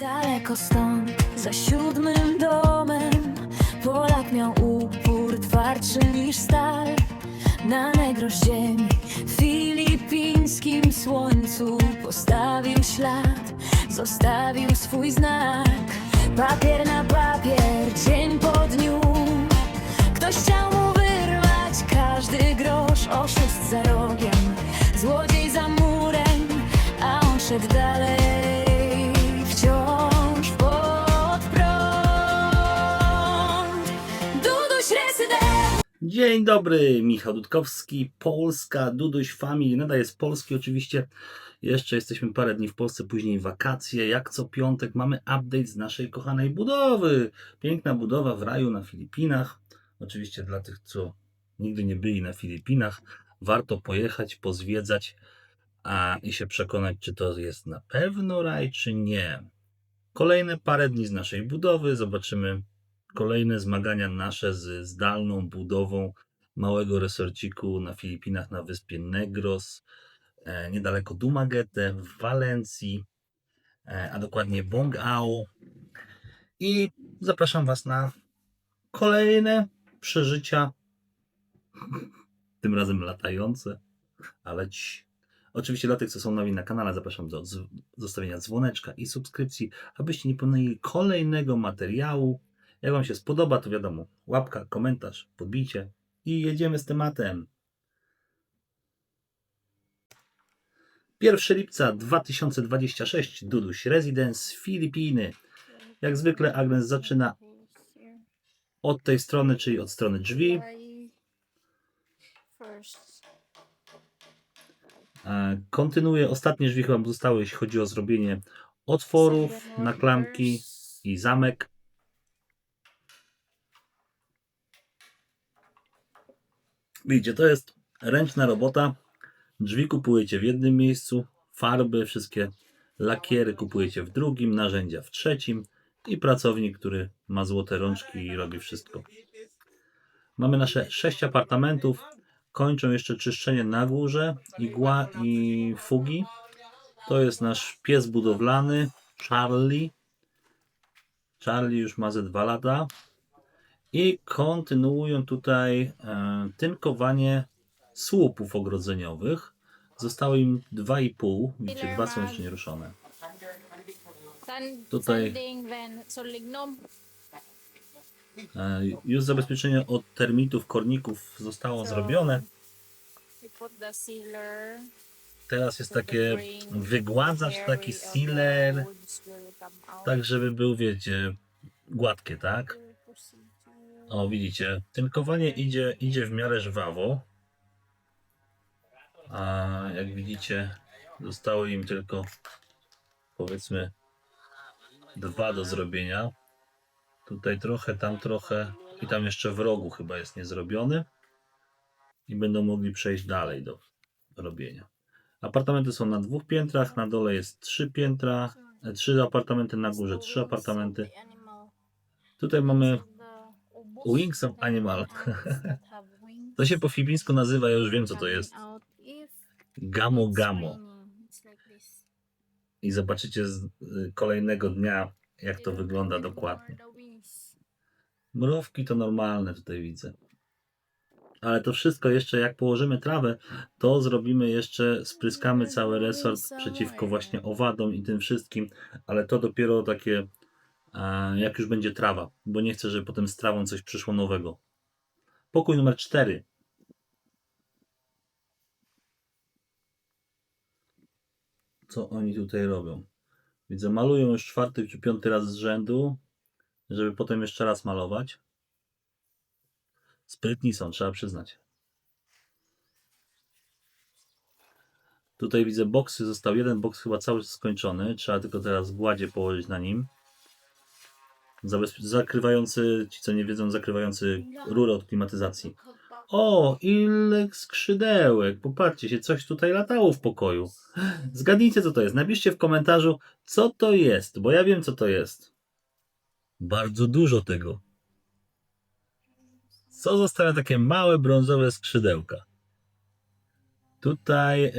Daleko stąd, za 7 domem, Polak miał upór twardszy niż stal. Na negros ziemi, w filipińskim słońcu postawił ślad, zostawił swój znak. Papier na papier, dzień po dniu, ktoś chciał mu wyrwać każdy grosz. Oszust za rogiem, złodziej za murem, a on szedł dalej, wciąż pod prąd. Duduś rezydent. Dzień dobry, Michał Dudkowski, Polska, Duduś Family, nadaje z Polski oczywiście. Jeszcze jesteśmy parę dni w Polsce, później wakacje. Jak co piątek mamy update z naszej kochanej budowy. Piękna budowa w raju na Filipinach. Oczywiście dla tych, co nigdy nie byli na Filipinach, warto pojechać, pozwiedzać i się przekonać, czy to jest na pewno raj, czy nie. Kolejne parę dni z naszej budowy. Zobaczymy kolejne zmagania nasze z zdalną budową małego resorciku na Filipinach na wyspie Negros, niedaleko Dumaguete w Walencji, a dokładnie Bongao. I zapraszam Was na kolejne przeżycia, tym razem latające, ale oczywiście dla tych, co są nowi na kanale, zapraszam do zostawienia dzwoneczka i subskrypcji, abyście nie pomylili kolejnego materiału. Jak Wam się spodoba, to wiadomo, łapka, komentarz, podbicie i jedziemy z tematem. 1 lipca 2026, Duduś Residence, Filipiny. Jak zwykle Agnes zaczyna od tej strony, czyli od strony drzwi. Kontynuuję. Ostatnie drzwi chyba zostały, jeśli chodzi o zrobienie otworów na klamki i zamek. Widzicie, to jest ręczna robota. Drzwi kupujecie w jednym miejscu, farby, wszystkie lakiery kupujecie w drugim, narzędzia w trzecim i pracownik, który ma złote rączki i robi wszystko. Mamy nasze 6 apartamentów. Kończą jeszcze czyszczenie na górze, igła i fugi. To jest nasz pies budowlany, Charlie. Charlie już ma ze 2 lata. I kontynuują tutaj tynkowanie słupów ogrodzeniowych. Zostało im 2,5. Widzicie, 2 są jeszcze nieruszone. Tutaj już zabezpieczenie od termitów, korników zostało zrobione. Teraz jest takie wygładzacz, taki sealer, tak żeby był, wiecie, gładkie, tak? O, widzicie, tynkowanie idzie w miarę żwawo. A jak widzicie, zostało im tylko, powiedzmy, 2 do zrobienia. Tutaj trochę, tam trochę i tam jeszcze w rogu chyba jest niezrobiony. I będą mogli przejść dalej do robienia. Apartamenty są na 2 piętrach, na dole jest 3 piętra, 3 apartamenty, na górze 3 apartamenty. Tutaj mamy Wings of Animal. To się po filipińsku nazywa, ja już wiem co to jest. Gamo Gamo. I zobaczycie z kolejnego dnia, jak to wygląda dokładnie. Mrówki to normalne tutaj widzę. Ale to wszystko jeszcze, jak położymy trawę, to zrobimy jeszcze, spryskamy cały resort przeciwko właśnie owadom i tym wszystkim. Ale to dopiero takie, jak już będzie trawa, bo nie chcę, żeby potem z trawą coś przyszło nowego. Pokój numer 4. Co oni tutaj robią? Widzę, malują już 4. czy 5. raz z rzędu, żeby potem jeszcze raz malować. Sprytni są, trzeba przyznać. Tutaj widzę boksy, został jeden boks chyba cały skończony. Trzeba tylko teraz gładzie położyć na nim. Zakrywający, ci co nie wiedzą, zakrywający rurę od klimatyzacji. O, ile skrzydełek. Popatrzcie się, coś tutaj latało w pokoju. Zgadnijcie co to jest. Napiszcie w komentarzu, co to jest, bo ja wiem co to jest. Bardzo dużo tego. Co zostawia takie małe brązowe skrzydełka? Tutaj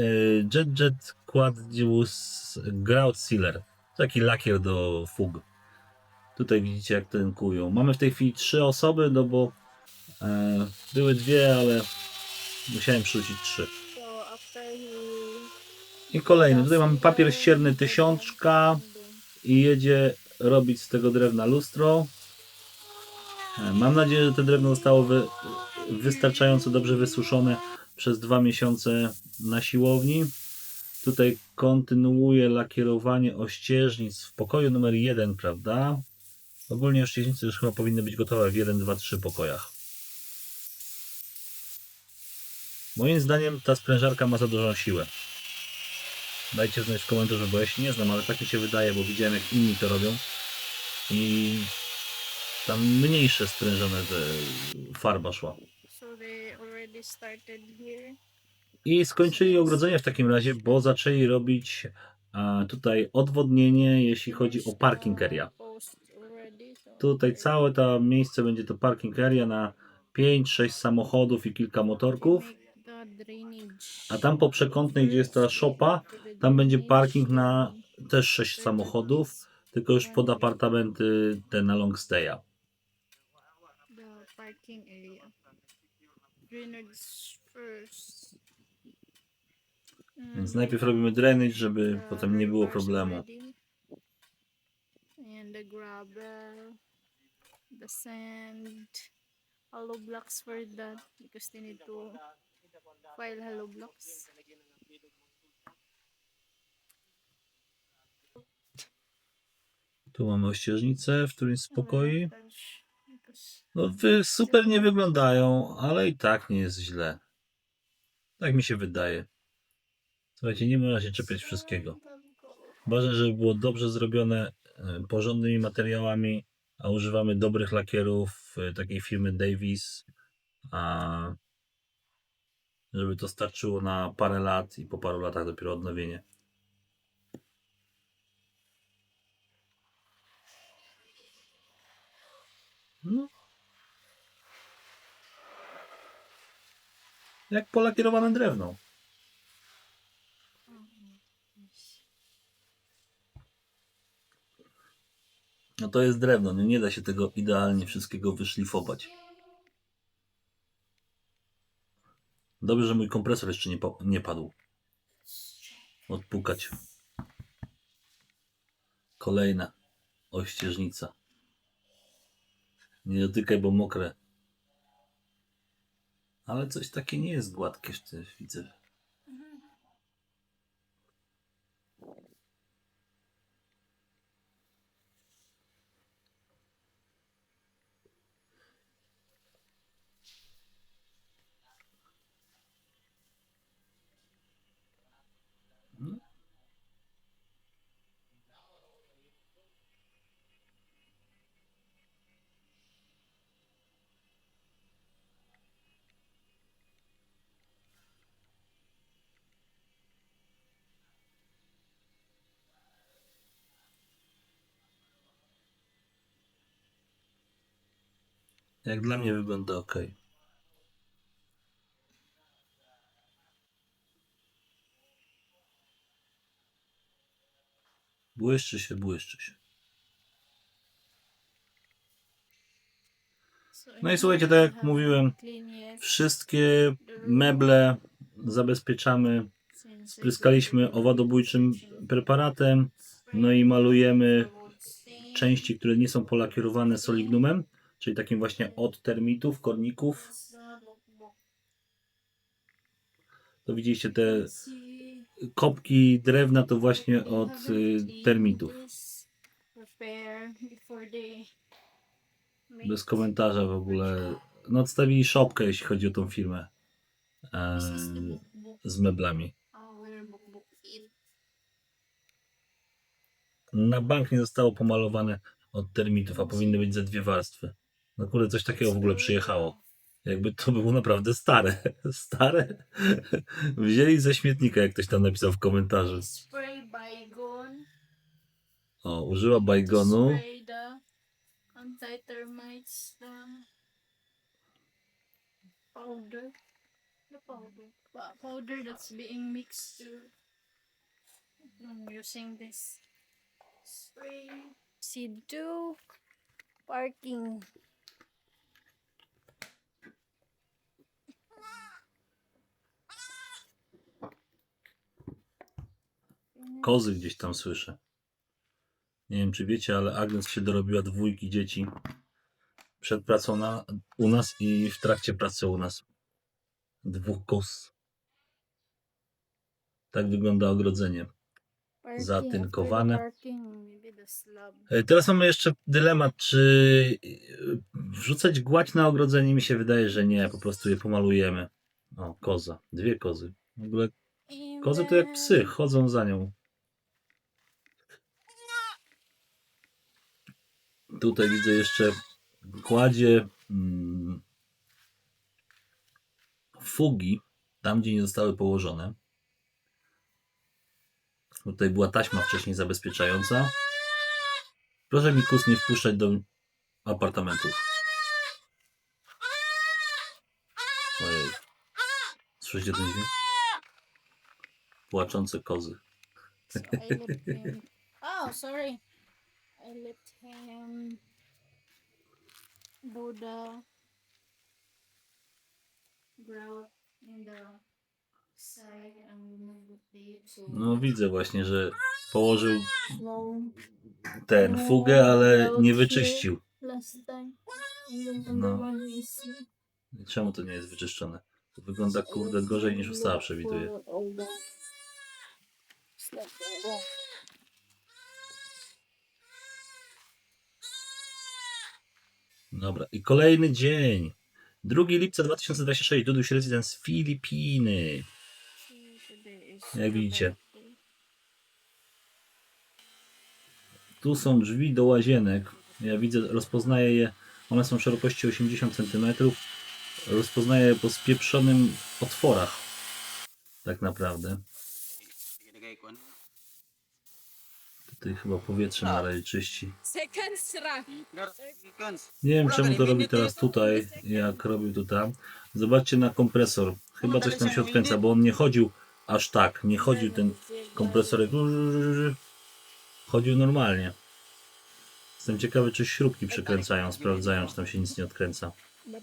Jet Quadrius Grout Sealer. Taki lakier do fug. Tutaj widzicie jak tynkują. Mamy w tej chwili 3 osoby, no bo były 2, ale musiałem przerzucić 3. So after I kolejny. Tutaj mamy papier ścierny 1000 i jedzie robić z tego drewna lustro. Mam nadzieję, że to drewno zostało wystarczająco dobrze wysuszone przez 2 miesiące na siłowni. Tutaj kontynuuję lakierowanie ościeżnic w pokoju numer 1, prawda? Ogólnie ościeżnice już chyba powinny być gotowe w 1, 2, 3 pokojach. Moim zdaniem ta sprężarka ma za dużą siłę. Dajcie znać w komentarzu, bo ja się nie znam, ale tak mi się wydaje, bo widziałem jak inni to robią. I tam mniejsze sprężone farba szła. so they already started here. I skończyli ogrodzenie w takim razie, bo zaczęli robić tutaj odwodnienie, jeśli chodzi o parking area. Post already. So Tutaj całe to miejsce będzie to parking area na 5-6 samochodów i kilka motorków. make the drainage. A tam po przekątnej, gdzie jest ta szopa, tam będzie parking na też 6 samochodów, tylko już pod apartamenty te na long staya. The parking area. Drainage first. Więc najpierw robimy drainage, żeby The potem nie było reverse problemu. already. And the gravel, the sand, hollow blocks for that because they need to file hollow blocks. Tu mamy ościeżnicę w którymś z pokoi. Because No super nie wyglądają, ale i tak nie jest źle. Tak mi się wydaje. Słuchajcie, nie można się czepiać wszystkiego. Ważne, żeby było dobrze zrobione, porządnymi materiałami, a używamy dobrych lakierów takiej firmy Davis, a żeby to starczyło na parę lat i po paru latach dopiero odnowienie. No. Jak polakierowane drewno. No to jest drewno, nie da się tego idealnie wszystkiego wyszlifować. Dobrze, że mój kompresor jeszcze nie padł. Odpukać. Kolejna ościeżnica. Nie dotykaj, bo mokre. Ale coś takie nie jest gładkie, też widzę. Jak dla mnie wygląda ok. Błyszczy się, błyszczy się. No i słuchajcie, tak jak mówiłem, wszystkie meble zabezpieczamy, spryskaliśmy owadobójczym preparatem, no i malujemy części, które nie są polakierowane solignumem, czyli takim właśnie od termitów, korników. To widzieliście te kopki drewna, to właśnie od termitów. Bez komentarza w ogóle. No odstawili szopkę, jeśli chodzi o tą firmę z meblami. Na bank nie zostało pomalowane od termitów, a powinny być ze 2 warstwy. No kurde, coś takiego w ogóle przyjechało. Jakby to było naprawdę stare. Stare. Wzięli ze śmietnika, jak ktoś tam napisał w komentarzu. Spray Baygon. O, użyła bajgonu. Spray the anti-termites, the powder. The powder that's being mixed to using this Sidu parking. Kozy gdzieś tam słyszę. Nie wiem, czy wiecie, ale Agnes się dorobiła 2 dzieci przed pracą u nas i w trakcie pracy u nas. 2 koz. Tak wygląda ogrodzenie. Parking, Zatynkowane. after the parking, maybe the slab. Teraz mamy jeszcze dylemat, czy wrzucać gładź na ogrodzenie. Mi się wydaje, że nie, po prostu je pomalujemy. O, koza. 2 kozy. W ogóle kozy to jak psy, chodzą za nią. Tutaj widzę jeszcze kładzie fugi, tam gdzie nie zostały położone. Tutaj była taśma wcześniej zabezpieczająca. Proszę mi kus nie wpuszczać do apartamentów. Ojej. Słyszycie ten dźwięk? Płaczące kozy. So I let him. Oh, sorry. I let him do the grout in the side and remove the tape. So No widzę właśnie, że położył slow. ten fugę, ale nie wyczyścił. Last time. And then No. the one we see. Czemu to nie jest wyczyszczone? To wygląda kurde gorzej niż ustawa przewiduje. Dobra, i kolejny dzień. 2 lipca 2026, Duduś Residence, Filipiny. Jak widzicie. Tu są drzwi do łazienek. Ja widzę, rozpoznaję je. One są szerokości 80 cm. Rozpoznaję je po spieprzonym otworach. Tak naprawdę. Tutaj chyba powietrze na razie czyści. Nie wiem czemu to robi teraz tutaj, jak robił to tam. Zobaczcie na kompresor. Chyba coś tam się odkręca, bo on nie chodził aż tak. Nie chodził ten kompresor. Chodził normalnie. Jestem ciekawy, czy śrubki przekręcają, sprawdzają, czy tam się nic nie odkręca. No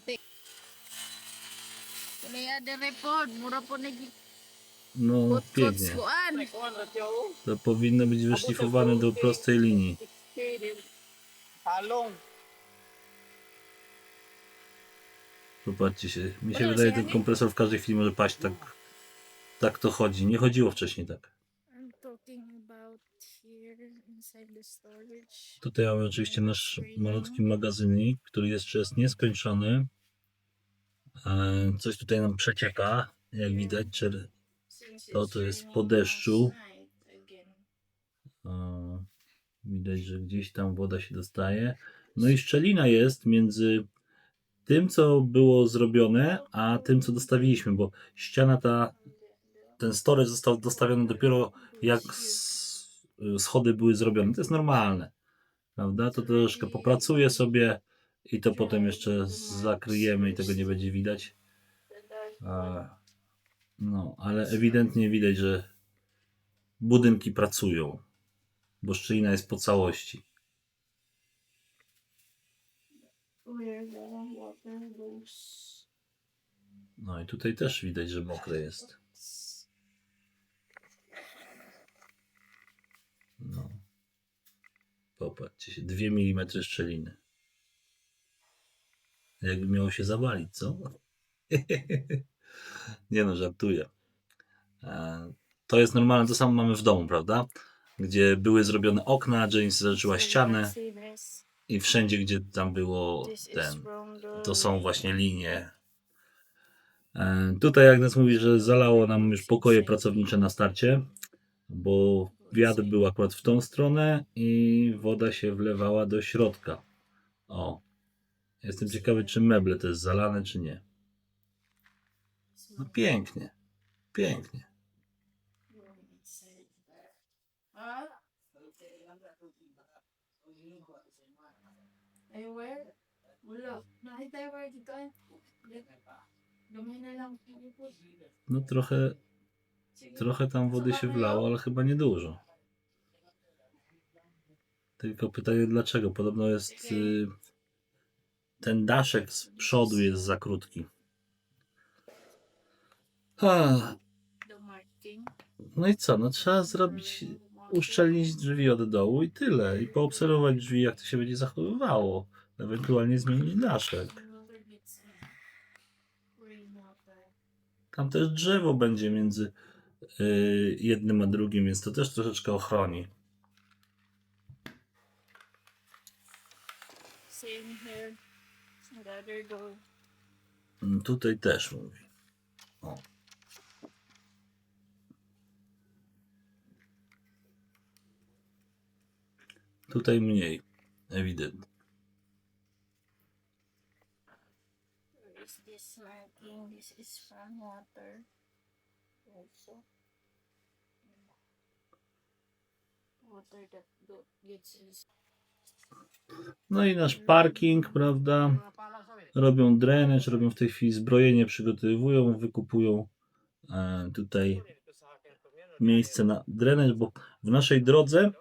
pięknie. To powinno być wyszlifowane do prostej linii. Popatrzcie się. Mi się wydaje, że ten kompresor w każdej chwili może paść. Tak to chodzi. Nie chodziło wcześniej tak. I'm talking about here inside the storage. Tutaj mamy oczywiście nasz malutki magazynik, który jeszcze jest nieskończony. Coś tutaj nam przecieka, jak widać. To jest po deszczu. Widać, że gdzieś tam woda się dostaje. No i szczelina jest między tym, co było zrobione, a tym, co dostawiliśmy, bo ściana ten storage został dostawiony dopiero jak schody były zrobione. To jest normalne, prawda? To troszkę popracuje sobie i to potem jeszcze zakryjemy i tego nie będzie widać. No, ale ewidentnie widać, że budynki pracują, bo szczelina jest po całości. No i tutaj też widać, że mokre jest. No. Popatrzcie się, 2 mm szczeliny. Jakby miało się zawalić, co? Nie no, żartuję. To jest normalne, to samo mamy w domu, prawda? Gdzie były zrobione okna, Jane zażyczyła ścianę i wszędzie, gdzie tam było to są właśnie linie. Tutaj Agnes mówi, że zalało nam już pokoje pracownicze na starcie, bo wiatr był akurat w tą stronę i woda się wlewała do środka. O, jestem ciekawy, czy meble to jest zalane, czy nie. No pięknie, pięknie. No trochę tam wody się wlało, ale chyba nie dużo. Tylko pytanie dlaczego? Podobno jest ten daszek z przodu jest za krótki. The marking. No i co? No trzeba zrobić, uszczelnić drzwi od dołu i tyle. I poobserwować drzwi, jak to się będzie zachowywało. Ewentualnie zmienić daszek. Tam też drzewo będzie między jednym a drugim, więc to też troszeczkę ochroni. Same here. The other door. Tutaj też mówi. O. Tutaj mniej, ewidentnie. Where is this marking? This is from water. Also. Water that gets us. No i nasz parking, prawda? Robią drenaż, robią w tej chwili zbrojenie, przygotowują, wykupują tutaj miejsce na drenaż, bo w naszej drodze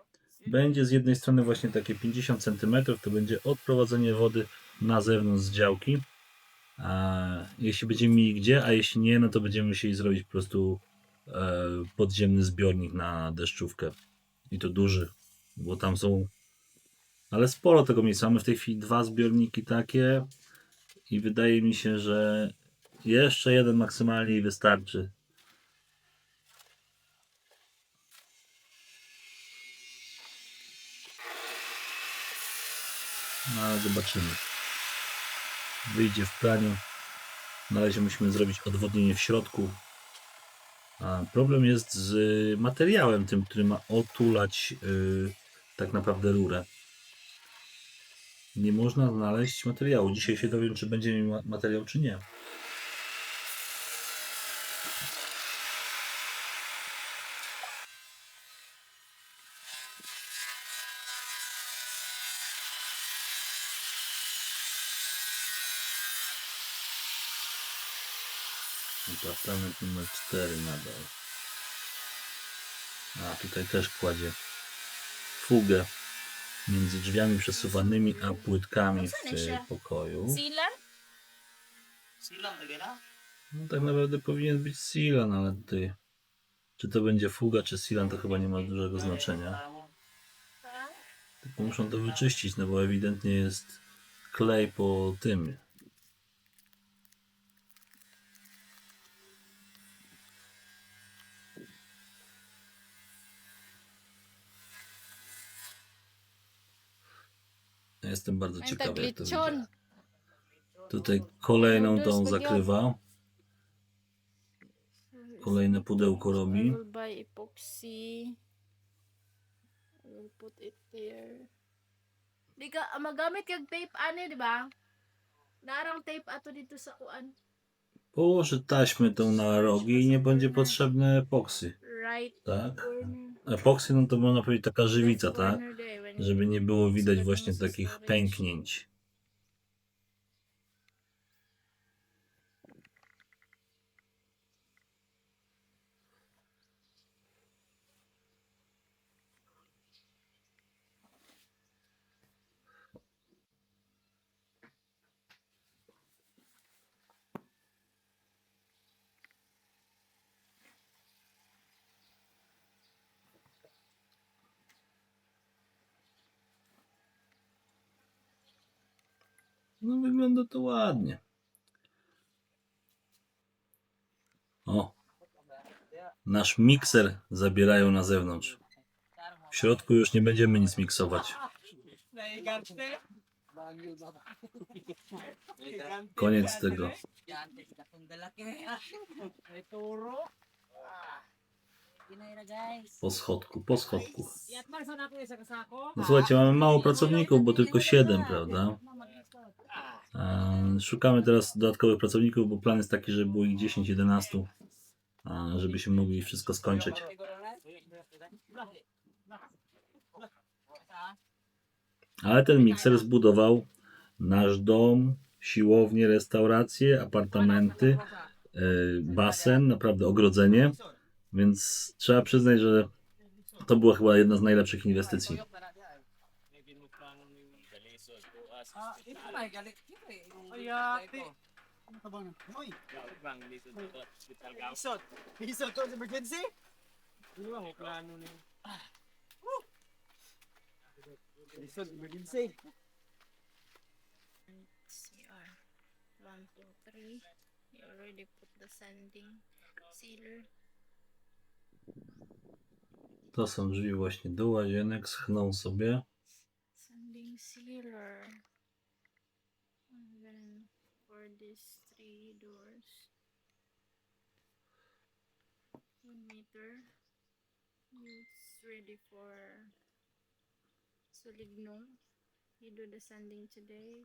będzie z jednej strony właśnie takie 50 cm, to będzie odprowadzenie wody na zewnątrz z działki. Jeśli będziemy mieli gdzie, a jeśli nie, no to będziemy musieli zrobić po prostu podziemny zbiornik na deszczówkę. I to duży, bo tam są, ale sporo tego miejsca. Mamy w tej chwili 2 zbiorniki takie i wydaje mi się, że jeszcze jeden maksymalnie i wystarczy. No ale zobaczymy. Wyjdzie w praniu. Na razie musimy zrobić odwodnienie w środku. Problem jest z materiałem tym, który ma otulać tak naprawdę rurę. Nie można znaleźć materiału. Dzisiaj się dowiem, czy będziemy mieli materiał, czy nie. Apartament numer 4 nadal. Tutaj też kładzie fugę między drzwiami przesuwanymi a płytkami w pokoju. Sealant? No tak naprawdę powinien być sealant, ale tutaj czy to będzie fuga czy sealant, to chyba nie ma dużego znaczenia. Tylko muszą to wyczyścić, no bo ewidentnie jest klej po tym. Jestem bardzo ciekawy, jak to wyjdzie. Tutaj kolejną tą zakrywa. Kolejne pudełko I robi. will buy epoxy. I will put it there. Di ka magamit kag tape ani, di ba? Narang tape ato dito sa kuan. Położy taśmę tą na rogi i nie będzie potrzebne epoksy. Right Tak? corner. Epoksy, no to można powiedzieć taka żywica, Left tak? corner there, when Żeby nie było widać it's właśnie the takich storage. pęknięć. No wygląda to ładnie. O! Nasz mikser zabierają na zewnątrz. W środku już nie będziemy nic miksować. Koniec tego. Po schodku, po schodku. No słuchajcie, mamy mało pracowników, bo tylko 7, prawda? Szukamy teraz dodatkowych pracowników, bo plan jest taki, żeby było ich 10-11, żebyśmy mogli wszystko skończyć. Ale ten mikser zbudował nasz dom, siłownię, restaurację, apartamenty, basen, naprawdę ogrodzenie, więc trzeba przyznać, że to była chyba jedna z najlepszych inwestycji. Ito na, galit. Ay, ate. Ano ka bang? Hoy! Isot! Isot to, emergency? Ano ba, plano na yun? Isot, emergency. CR 1, 2, 3. You already put the sanding sealer. To są drzwi właśnie do łazienek, schną sobie. Sanding sealer. And then for these 3 doors, 1 meter. It's ready for Solignum. You do the sanding today.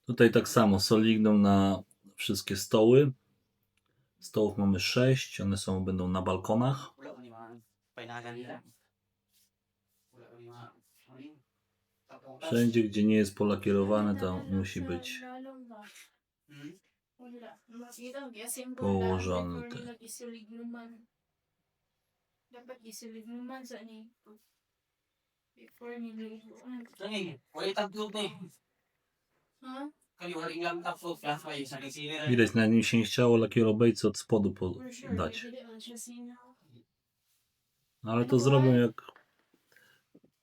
Tutaj tak samo soligną na wszystkie stoły. Stołów mamy 6, one będą na balkonach. Wszędzie, gdzie nie jest polakierowane, to musi być położony ten. Dapat gisulignuman sa ni before niluluan. Wala taglog na eh. Ha? Kaliwaring lang tapos plus may isang sila. Widać, na nim się nie chciało lakierobejcy od spodu For sure. dać. Dili man siya sinaw. Ale to zrobią, jak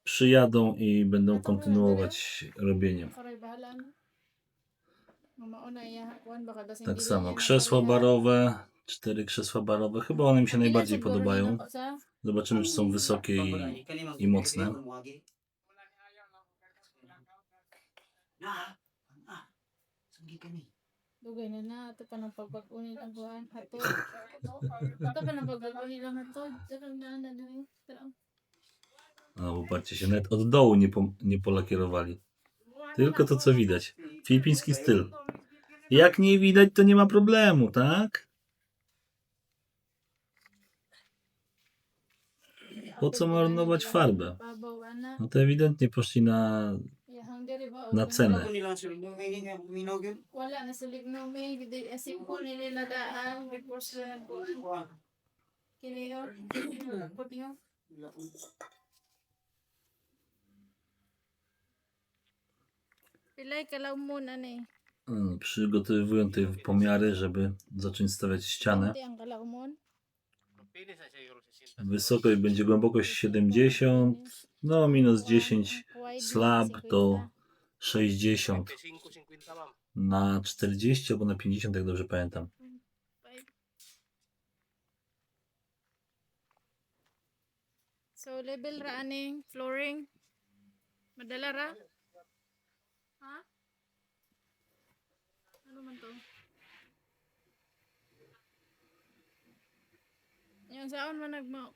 przyjadą i będą kontynuować robieniem. Karoy bahala na. Mamauna iya kuan baka basing Tak dili samo niya krzesła napareha. barowe, 4 krzesła barowe. Chyba one mi się Ilan najbardziej siguro podobają. nila ko sa? Zobaczymy, czy są wysokie i mocne. Dugay na na. Ito pa ng pagbag-uni lang kuhan. Hatod. Ito pa ng pagbag-uni lang hatod. Darang na na doon. Darang. No, popatrzcie się, nawet od dołu nie polakierowali. Tylko to, co widać. Filipiński styl. Jak nie widać, to nie ma problemu, tak? Po co marnować farbę? Babaw ana. No to ewidentnie poszli na Yahang diri ba? Na cenę. Wala na sa ligno may gidi simple nila daan before sa kini yo. Puti yo. Pilay kalaw muna ni. przygotowują tutaj pomiary, żeby zacząć stawiać ścianę. Konti ang kalaw mon. Wysokość będzie głębokość 70, no minus 10, slab to 60 na 40 albo na 50, jak dobrze pamiętam. So level ra ani flooring. Madala ra? Ha? Ano man to? Yung saan man nagma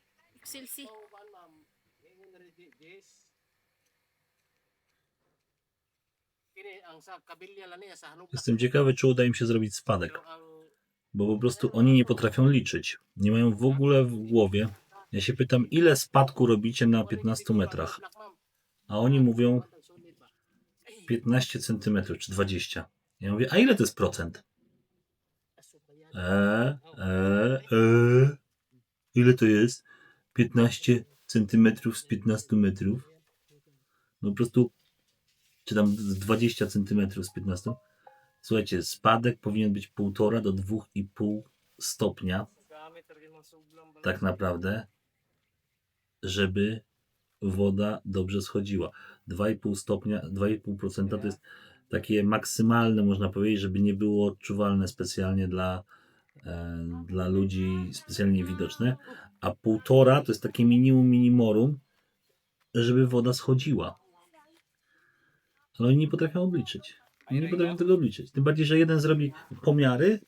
silsi. Jestem ciekawy, czy uda im się zrobić spadek, bo po prostu oni nie potrafią liczyć. Nie mają w ogóle w głowie. Ja się pytam, ile spadku robicie na 15 metrach? A oni mówią 15 cm czy 20. Ja mówię, a ile to jest procent? Ile to jest? 15 cm z 15 metrów? No po prostu, czy tam z 20 cm z 15? Słuchajcie, spadek powinien być 1,5 do 2,5 stopnia, tak naprawdę, żeby woda dobrze schodziła. 2,5 stopnia, 2,5% to jest takie maksymalne, można powiedzieć, żeby nie było odczuwalne specjalnie dla ludzi specjalnie widoczne, a 1,5 to jest takie minimum minimorum, żeby woda schodziła. Ale oni nie potrafią obliczyć. Oni nie potrafią tego obliczyć. Tym bardziej, że jeden zrobi pomiary,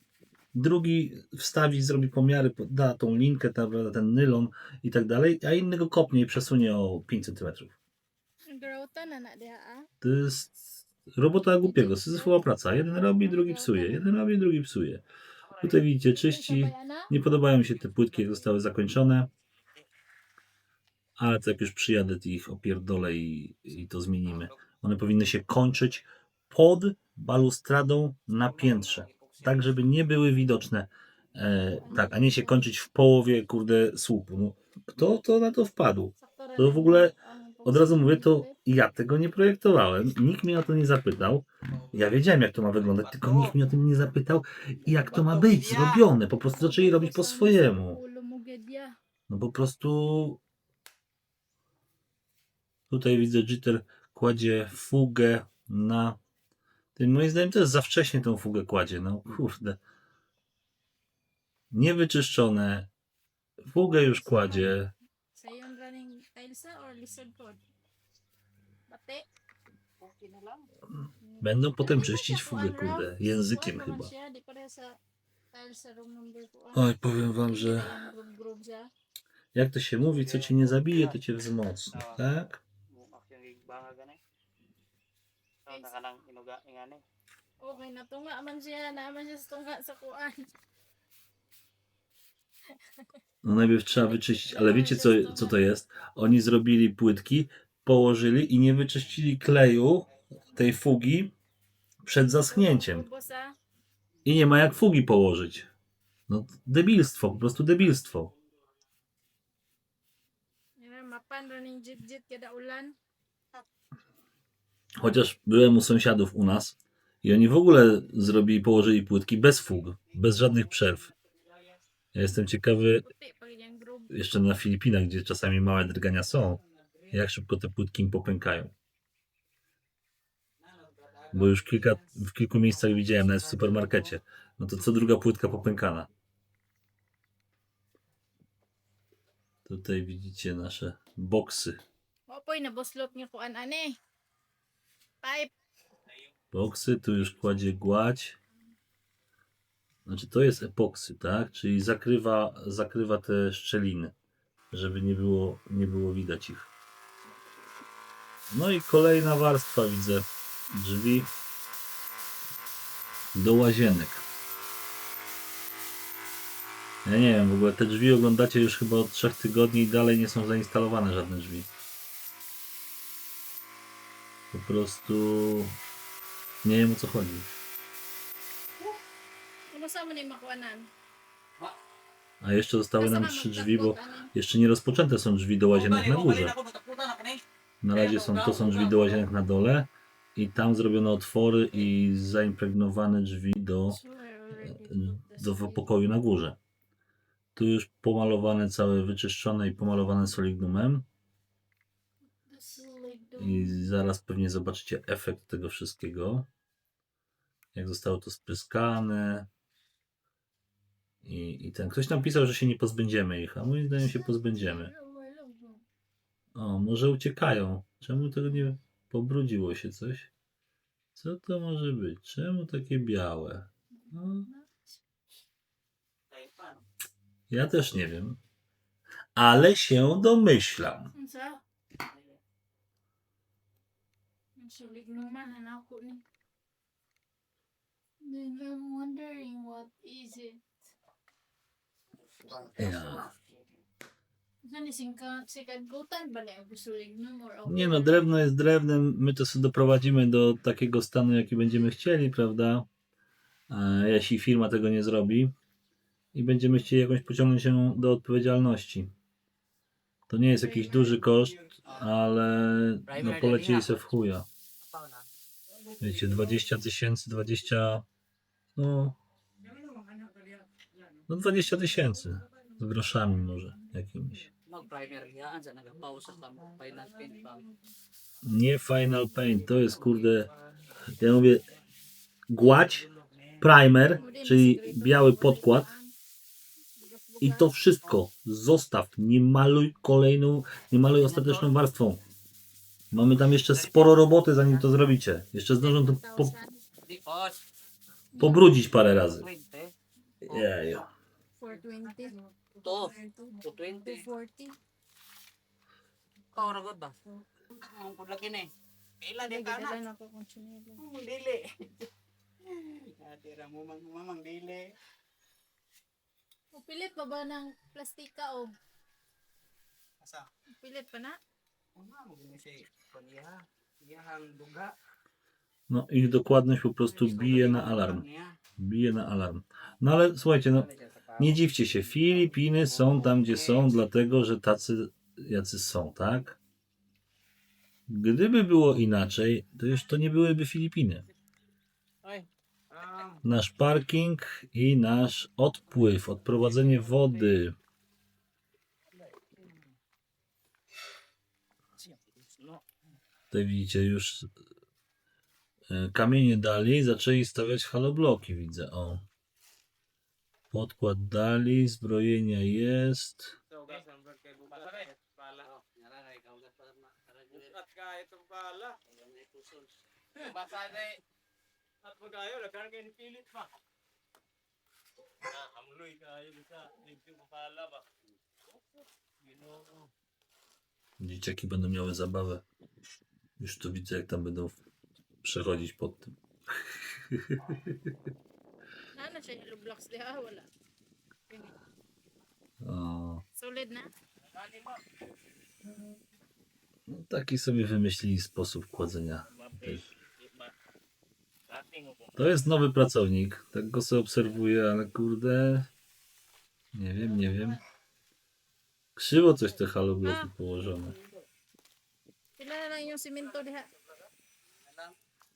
drugi wstawi, zrobi pomiary, da tą linkę, ten nylon i tak dalej, a innego kopnie i przesunie o 5 cm. Grota na diha ah. To jest robota głupiego, syzyfowa praca. Jeden robi, drugi psuje. Jeden robi, drugi psuje. Tutaj widzicie, czyści. Nie podobają mi się te płytki, jak zostały zakończone. Ale to jak już przyjadę, to ich opierdolę i to zmienimy. One powinny się kończyć pod balustradą na piętrze. Tak, żeby nie były widoczne. Tak, a nie się kończyć w połowie, kurde, słupu. No, kto to na to wpadł? To w ogóle od razu mówię, to ja tego nie projektowałem. Nikt mnie o to nie zapytał. Ja wiedziałem, jak to ma wyglądać, tylko nikt mnie o tym nie zapytał, jak to ma być zrobione. Po prostu zaczęli robić po swojemu. Ulo mo gedya. No po prostu tutaj widzę, Jitter kładzie fugę na tym. Moim zdaniem to jest za wcześnie tą fugę kładzie. No kurde. Niewyczyszczone. Fugę już kładzie. Sa yung running tilesa or lizard pod? Bate. Okay na lang. Będą potem czyścić fugę, kurde. Językiem chyba. Di pareha sa tiles sa room number 4. Oj, powiem wam, że Groove siya. jak to się mówi, co cię nie zabije, to cię wzmocni, tak? Bukas yung igbaga ganay. So, nakalang inuga ingani. Okay, natunga man siya. Naman siya sa tunga sa kuan. No najpierw trzeba wyczyścić, ale wiecie co to jest? Oni zrobili płytki, położyli i nie wyczyścili kleju tej fugi przed zaschnięciem. Bosa. I nie ma jak fugi położyć. No debilstwo, po prostu debilstwo. Yan, mapan running jit kada ulan. Chociaż byłem u sąsiadów u nas i oni w ogóle położyli płytki bez fug, bez żadnych przerw. Ja jestem ciekawy, Puti pag yung groove. jeszcze na Filipinach, gdzie czasami małe drgania są, jak szybko te płytki im popękają. Bo już w kilku miejscach widziałem, nawet w supermarkecie. No to co druga płytka popękana. Tutaj widzicie nasze boksy. Opoy, naboslot nga kuan ani. Pipe. Boksy, tu już kładzie gładź. Znaczy to jest epoksy, tak? Czyli zakrywa te szczeliny, żeby nie było widać ich. No i kolejna warstwa, widzę, drzwi do łazienek. Ja nie wiem, w ogóle te drzwi oglądacie już chyba od 3 tygodni i dalej nie są zainstalowane żadne drzwi. Po prostu nie wiem, o co chodzi. Ano sa mo ni makuanan? A jeszcze zostały nam 3 drzwi, bo jeszcze nie rozpoczęte są drzwi do łazienek na górze. Na razie to są drzwi do łazienek na dole i tam zrobiono otwory i zaimpregnowane drzwi do pokoju na górze. Tu już pomalowane całe, wyczyszczone i pomalowane solignumem. I zaraz pewnie zobaczycie efekt tego wszystkiego. Jak zostało to spryskane. I ten ktoś nam pisał, że się nie pozbędziemy ich, a moim zdaniem się pozbędziemy. O, może uciekają. Czemu tego nie pobrudziło się coś? Co to może być? Czemu takie białe? No, ja też nie wiem. Ale się domyślam. Unsa? Sulig naman ano ako ni. Then I'm wondering what is it? Ja. Ano sikat gutan ba na sulig num or Nie no, drewno jest drewnem. My to sobie doprowadzimy do takiego stanu, jaki będziemy chcieli, prawda? Jeśli firma tego nie zrobi i będziemy chcieli jakoś pociągnąć się do odpowiedzialności. To nie jest jakiś duży koszt, ale no polecieli sobie w chuja. Wiecie, 20 tysięcy, 20... No 20 tysięcy. Z groszami może jakimiś. Mag-primer yan, sa nagapausa sa final paint pa. Nie Final Paint, to jest kurde... Ja mówię gładź, primer, czyli biały podkład i to wszystko zostaw. Nie maluj ostateczną warstwą. Mamy tam jeszcze sporo roboty, zanim to zrobicie. Jeszcze zdążą to Di boss. pobrudzić parę razy. 20. Jeju. 420. To. 220. 240. Kau ra gud ba? Ang pudlaki ni. Ila di ka Dala na. na ko kung chinelo. Dili. Atira mo mamang dili. Pilit pa ba ng plastika o? Asa? Pilit pa na? Una mo ni si Konya. Iyang duga. No ich dokładność po prostu bije na alarm. Bije na alarm. No ale słuchajcie, no nie dziwcie się. Filipiny są tam, gdzie są, dlatego, że tacy jacy są, tak? Gdyby było inaczej, to już to nie byłyby Filipiny. Oj. Nasz parking i nasz odpływ, odprowadzenie wody. Tutaj widzicie już kamienie dali, zaczęli stawiać halobloki, widzę. O. Podkład dali, zbrojenia jest. Dzieciaki będą miały zabawę. Już to widzę, jak tam będą przechodzić pod tym. Ano siya, hollow blocks diha, wala. O, Solid na. no taki sobie wymyślili sposób kładzenia. To jest nowy pracownik. Tak go sobie obserwuję, ale kurde. Nie wiem. Krzywo coś te halobloki położone. Pila na lang yung simento diha.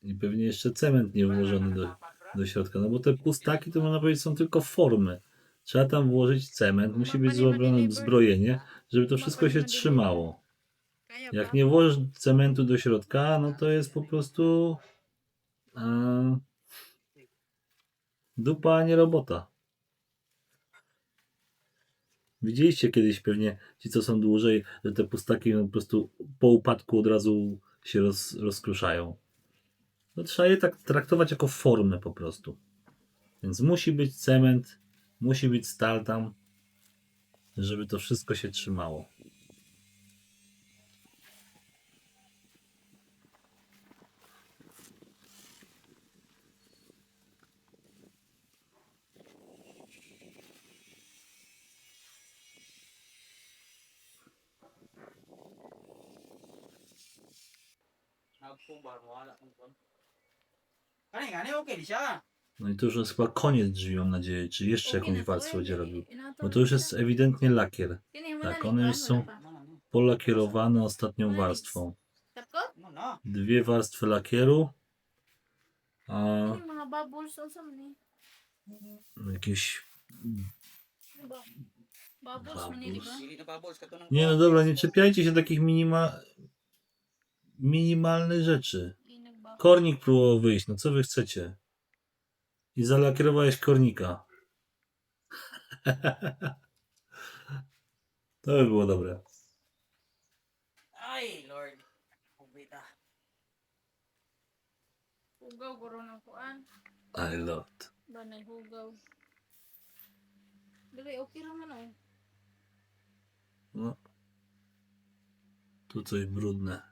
I pewnie jeszcze cement nie włożony do środka. No bo te pustaki to można powiedzieć są tylko formy. Trzeba tam włożyć cement, musi być zrobione zbrojenie, żeby to wszystko się trzymało. Kaya Jak pa. nie włożysz cementu do środka, no to jest po prostu dupa, a nie robota. Widzieliście kiedyś pewnie, ci co są dłużej, że te pustaki no, po prostu po upadku od razu się rozkruszają. No, trzeba je tak traktować jako formę po prostu. Więc musi być cement, musi być stal tam, żeby to wszystko się trzymało. Ano nga, ano okay di siya. No i to już jest chyba koniec drzwi, mam nadzieję. Czy jeszcze Okay jakąś na to, warstwę będzie robił? Inato Bo to już jest ewidentnie lakier. Kini mo Tak, na one ni już pa, są wala pa. polakierowane ostatnią warstwą. Tapkot? No, no. 2 warstwy lakieru. A Kini mga bubbles also man jakieś... Diba? Bubbles man ni, diba? Dili na bubbles ka to ng... Nie no dobra, nie czepiajcie się takich minimalnych rzeczy. Inag Kornik próbował wyjść, no co wy chcecie? I zalakierowałeś kornika. To by było dobre. Ay, Lord. Kubita. Hugaw guro ng kuan. I love. Banay hugaw. Dili, okay raman o. No. Tu coś brudne.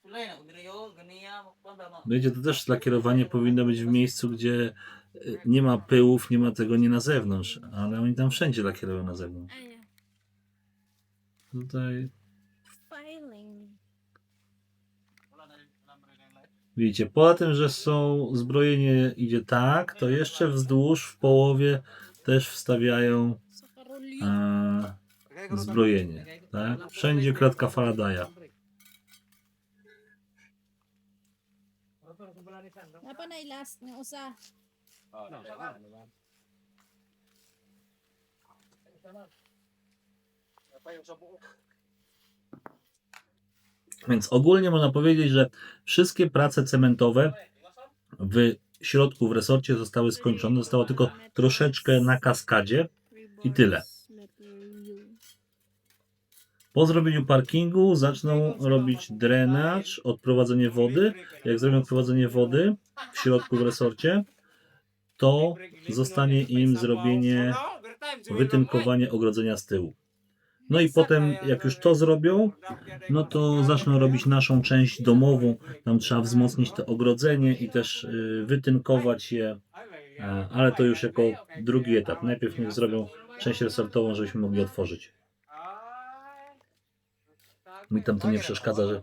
Sulay na, udriyo, ganiya, magpanda. Wiecie, to też lakierowanie powinno być w miejscu, gdzie nie ma pyłów, nie ma tego nie na zewnątrz, ale oni tam wszędzie lakierują na zewnątrz. Ay, Tutaj filing. widzicie, poza tym, że są zbrojenie idzie tak, to jeszcze wzdłuż w połowie też wstawiają Sa karolyo. zbrojenie. Tak? Wszędzie kratka Faradaya. Napa na last ng usa. Więc ogólnie można powiedzieć, że wszystkie prace cementowe w środku, w resorcie zostały skończone. Zostało tylko troszeczkę na kaskadzie. I tyle. Po zrobieniu parkingu zaczną robić drenaż, odprowadzenie wody. Jak zrobią odprowadzenie wody w środku w resorcie, to zostanie im zrobienie, wytynkowanie ogrodzenia z tyłu. No i potem, jak już to zrobią, no to zaczną robić naszą część domową. Tam trzeba wzmocnić to ogrodzenie i też wytynkować je, ale to już jako drugi etap. Najpierw niech zrobią część resortową, żebyśmy mogli otworzyć. Mi tam to nie przeszkadza, że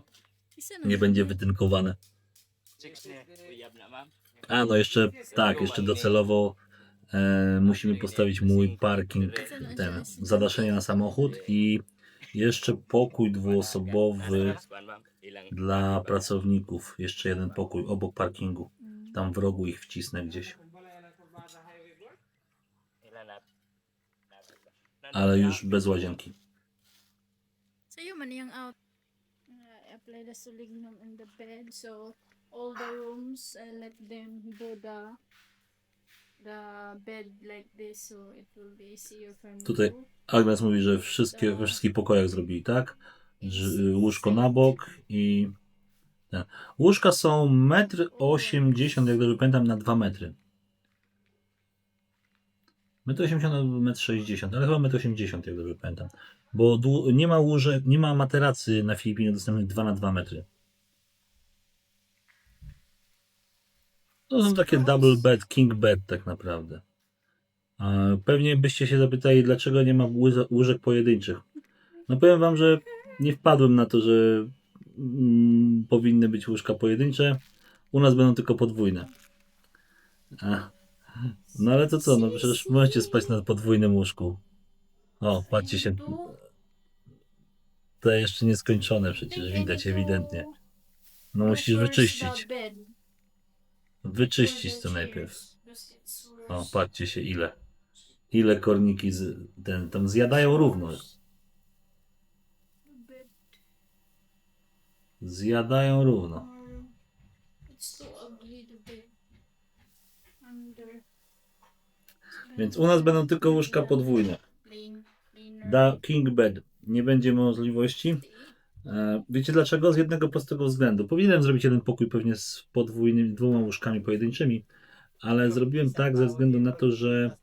nie będzie wytynkowane. A no jeszcze tak, jeszcze docelowo musimy postawić mój parking, ten zadaszenie na samochód i Jeszcze pokój dwuosobowy dla pracowników. Jeszcze jeden pokój obok parkingu. Tam w rogu ich wcisnę gdzieś. Ale już bez łazienki. Sa'yo man yung out. I apply the solignum in the bed, so all the rooms I let them do the bed like this, so it will be easier for me. Tutaj Agnes mówi, że we wszystkich pokojach zrobili tak. Łóżko na bok i ten. Łóżka są 1,80 m, jak dobrze pamiętam, na 2 metry. 1,80 m na 1,60 m, ale chyba 1,80 m, jak dobrze pamiętam. Bo nie ma łóżek, nie ma materacy na Filipinach dostępnych 2 na 2 metry. To są takie double bed, king bed tak naprawdę. Pewnie byście się zapytali, dlaczego nie ma łóżek pojedynczych. No powiem wam, że nie wpadłem na to, że powinny być łóżka pojedyncze. U nas będą tylko podwójne. No ale to co, no przecież możecie spać na podwójnym łóżku. O, patrzcie się. To jeszcze nieskończone przecież, widać ewidentnie. No musisz wyczyścić. Wyczyścić to najpierw. O, patrzcie się ile. Ile korniki tam zjadają równo. Zjadają równo. It's too ugly the bed. Under Więc u nas będą tylko łóżka podwójne. Da king bed nie będzie możliwości. Wiecie dlaczego? Z jednego prostego względu. Powinienem zrobić jeden pokój pewnie z podwójnymi, 2 łóżkami pojedynczymi, ale zrobiłem tak ze względu na to, że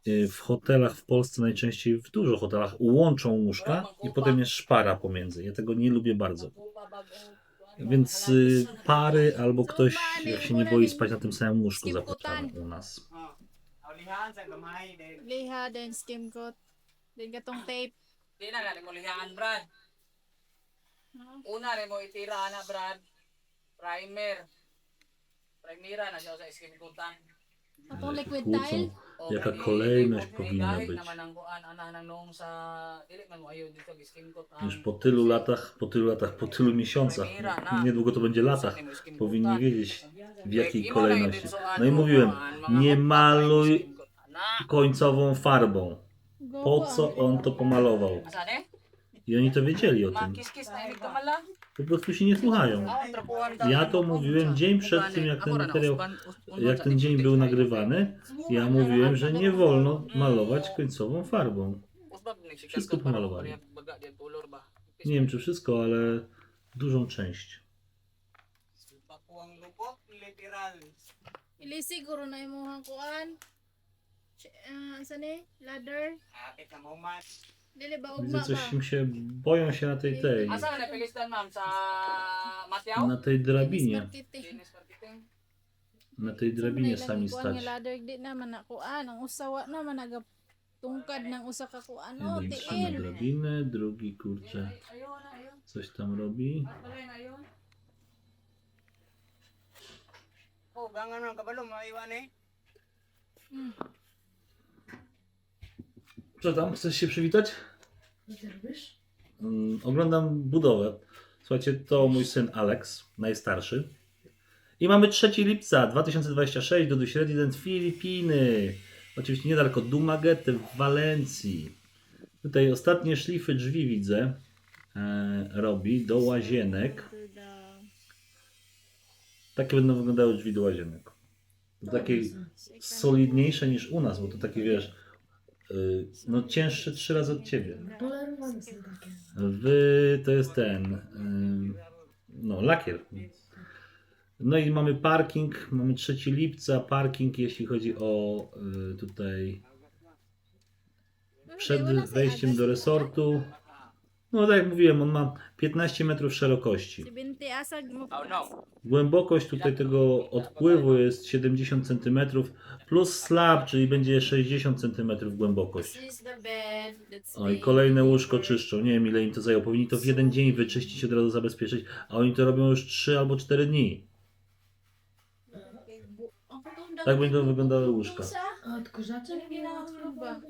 w hotelach w Polsce najczęściej, w dużo hotelach łączą łóżka i potem jest szpara pomiędzy. Ja tego nie lubię bardzo. Więc pary albo ktoś, jak się nie boi spać na tym samym łóżku, zapraszamy u nas. Lihan sa gamay din. liha then skim coat. Then katong tape. Di na mo lihan, Brad. Una rin mo itira na, Brad. Primera na siya sa skin kutan. Katong liquid Kłócą, tile. jaka kolejność powinna Kahit być. naman ang kuan ana nung sa dili man mo ayo dito skin kutan. Już po tylu miesiącach, niedługo to będzie latach, powinni wiedzieć w jakiej kolejności. No i mówiłem, nie maluj końcową farbą. Po co on to pomalował? Asane? I oni to wiedzieli o tym. Makis-kis na inig kamala. Po prostu się nie słuchają. Ja to mówiłem dzień przed tym, jak ten materiał, jak ten dzień był nagrywany. Ja mówiłem, że nie wolno malować końcową farbą. Wszystko pomalowali. Nie wiem czy wszystko, ale dużą część. Pakuang lupot, literal. Ili siguro na imong kuan. Saan ni? Ladder. Kapit na mo man. Dili ba Widzę, ugma coś ba? im się boją się na tej, Asa ka napigistan, ma'am? Sa Matyaw? na tej drabinie. Marketing. Business marketing. Na tej drabinie sami Kuan stać. nga ladder di naman na kuan. Ang usawa naman nagatungkad ng usa ka kuan. Oh, Jeden trzyma tiil. drabinę, drugi kurczę Ayun. coś tam robi. Balay na ayun. Oh, gangan ng kabalo, maiwan eh. Co tam? Chcesz się przywitać? Oglądam budowę. Słuchajcie, to mój syn Alex, najstarszy. I mamy 3 lipca 2026, Duduś Resident Filipiny. Oczywiście niedaleko Dumaguete w Walencji. Tutaj ostatnie szlify drzwi widzę. Robi do łazienek. Takie będą wyglądały drzwi do łazienek. Takie solidniejsze niż u nas, bo to takie wiesz, no cięższe 3 razy od ciebie. Polerowane są takie. To jest ten, no lakier. No i mamy parking, mamy 3 lipca, parking jeśli chodzi o tutaj przed wejściem do resortu. No tak jak mówiłem, on ma 15 metrów szerokości. Si Binti asag mo. Oh no. Głębokość tutaj tego odpływu jest 70 cm plus slab, czyli będzie 60 cm głębokość. This is the bed. That's O i kolejne łóżko czyszczą. Nie wiem ile im to zajęło. Powinni to w jeden dzień wyczyścić, od razu zabezpieczyć, a oni to robią już 3 albo 4 dni. Tak będą wyglądały łóżka. A odkurzacze? ba?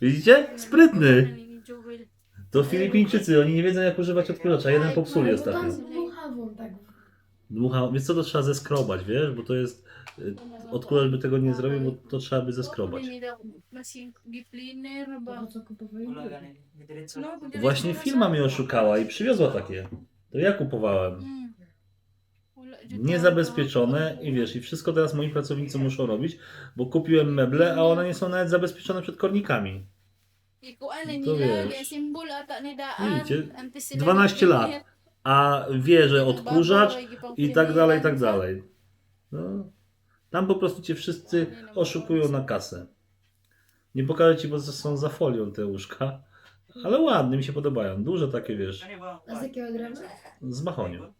Widzicie? Sprytny. Jewel. To Filipińczycy, oni nie wiedzą jak używać odkurzacza. Jeden popsuli Bo ostatnio. tam dmuchawą tak. Dmucha, więc co to trzeba zeskrobać, wiesz? Bo to jest. Odkurzacz by tego nie zrobił, bo to trzeba by zeskrobać. Masih gipliner Po ba? co kupowali? Wala gani. Diretso. No, Właśnie firma mnie oszukała i przywiozła takie. To ja kupowałem. Niezabezpieczone i wiesz, i wszystko teraz moi pracownicy muszą robić, bo kupiłem meble, a one nie są nawet zabezpieczone przed kornikami. Ikaw ano To nila, wiesz. symbol ata ni daan. Widzicie? Antes sila 12 lat. A wie, że odkurzacz i tak dalej, i tak dalej. No. Tam po prostu cię wszyscy oszukują na kasę. Nie pokażę ci, bo są za folią te łóżka. Ale ładne, mi się podobają. Duże takie, wiesz, Ano ba? A z jakiego drewna? z mahoniu.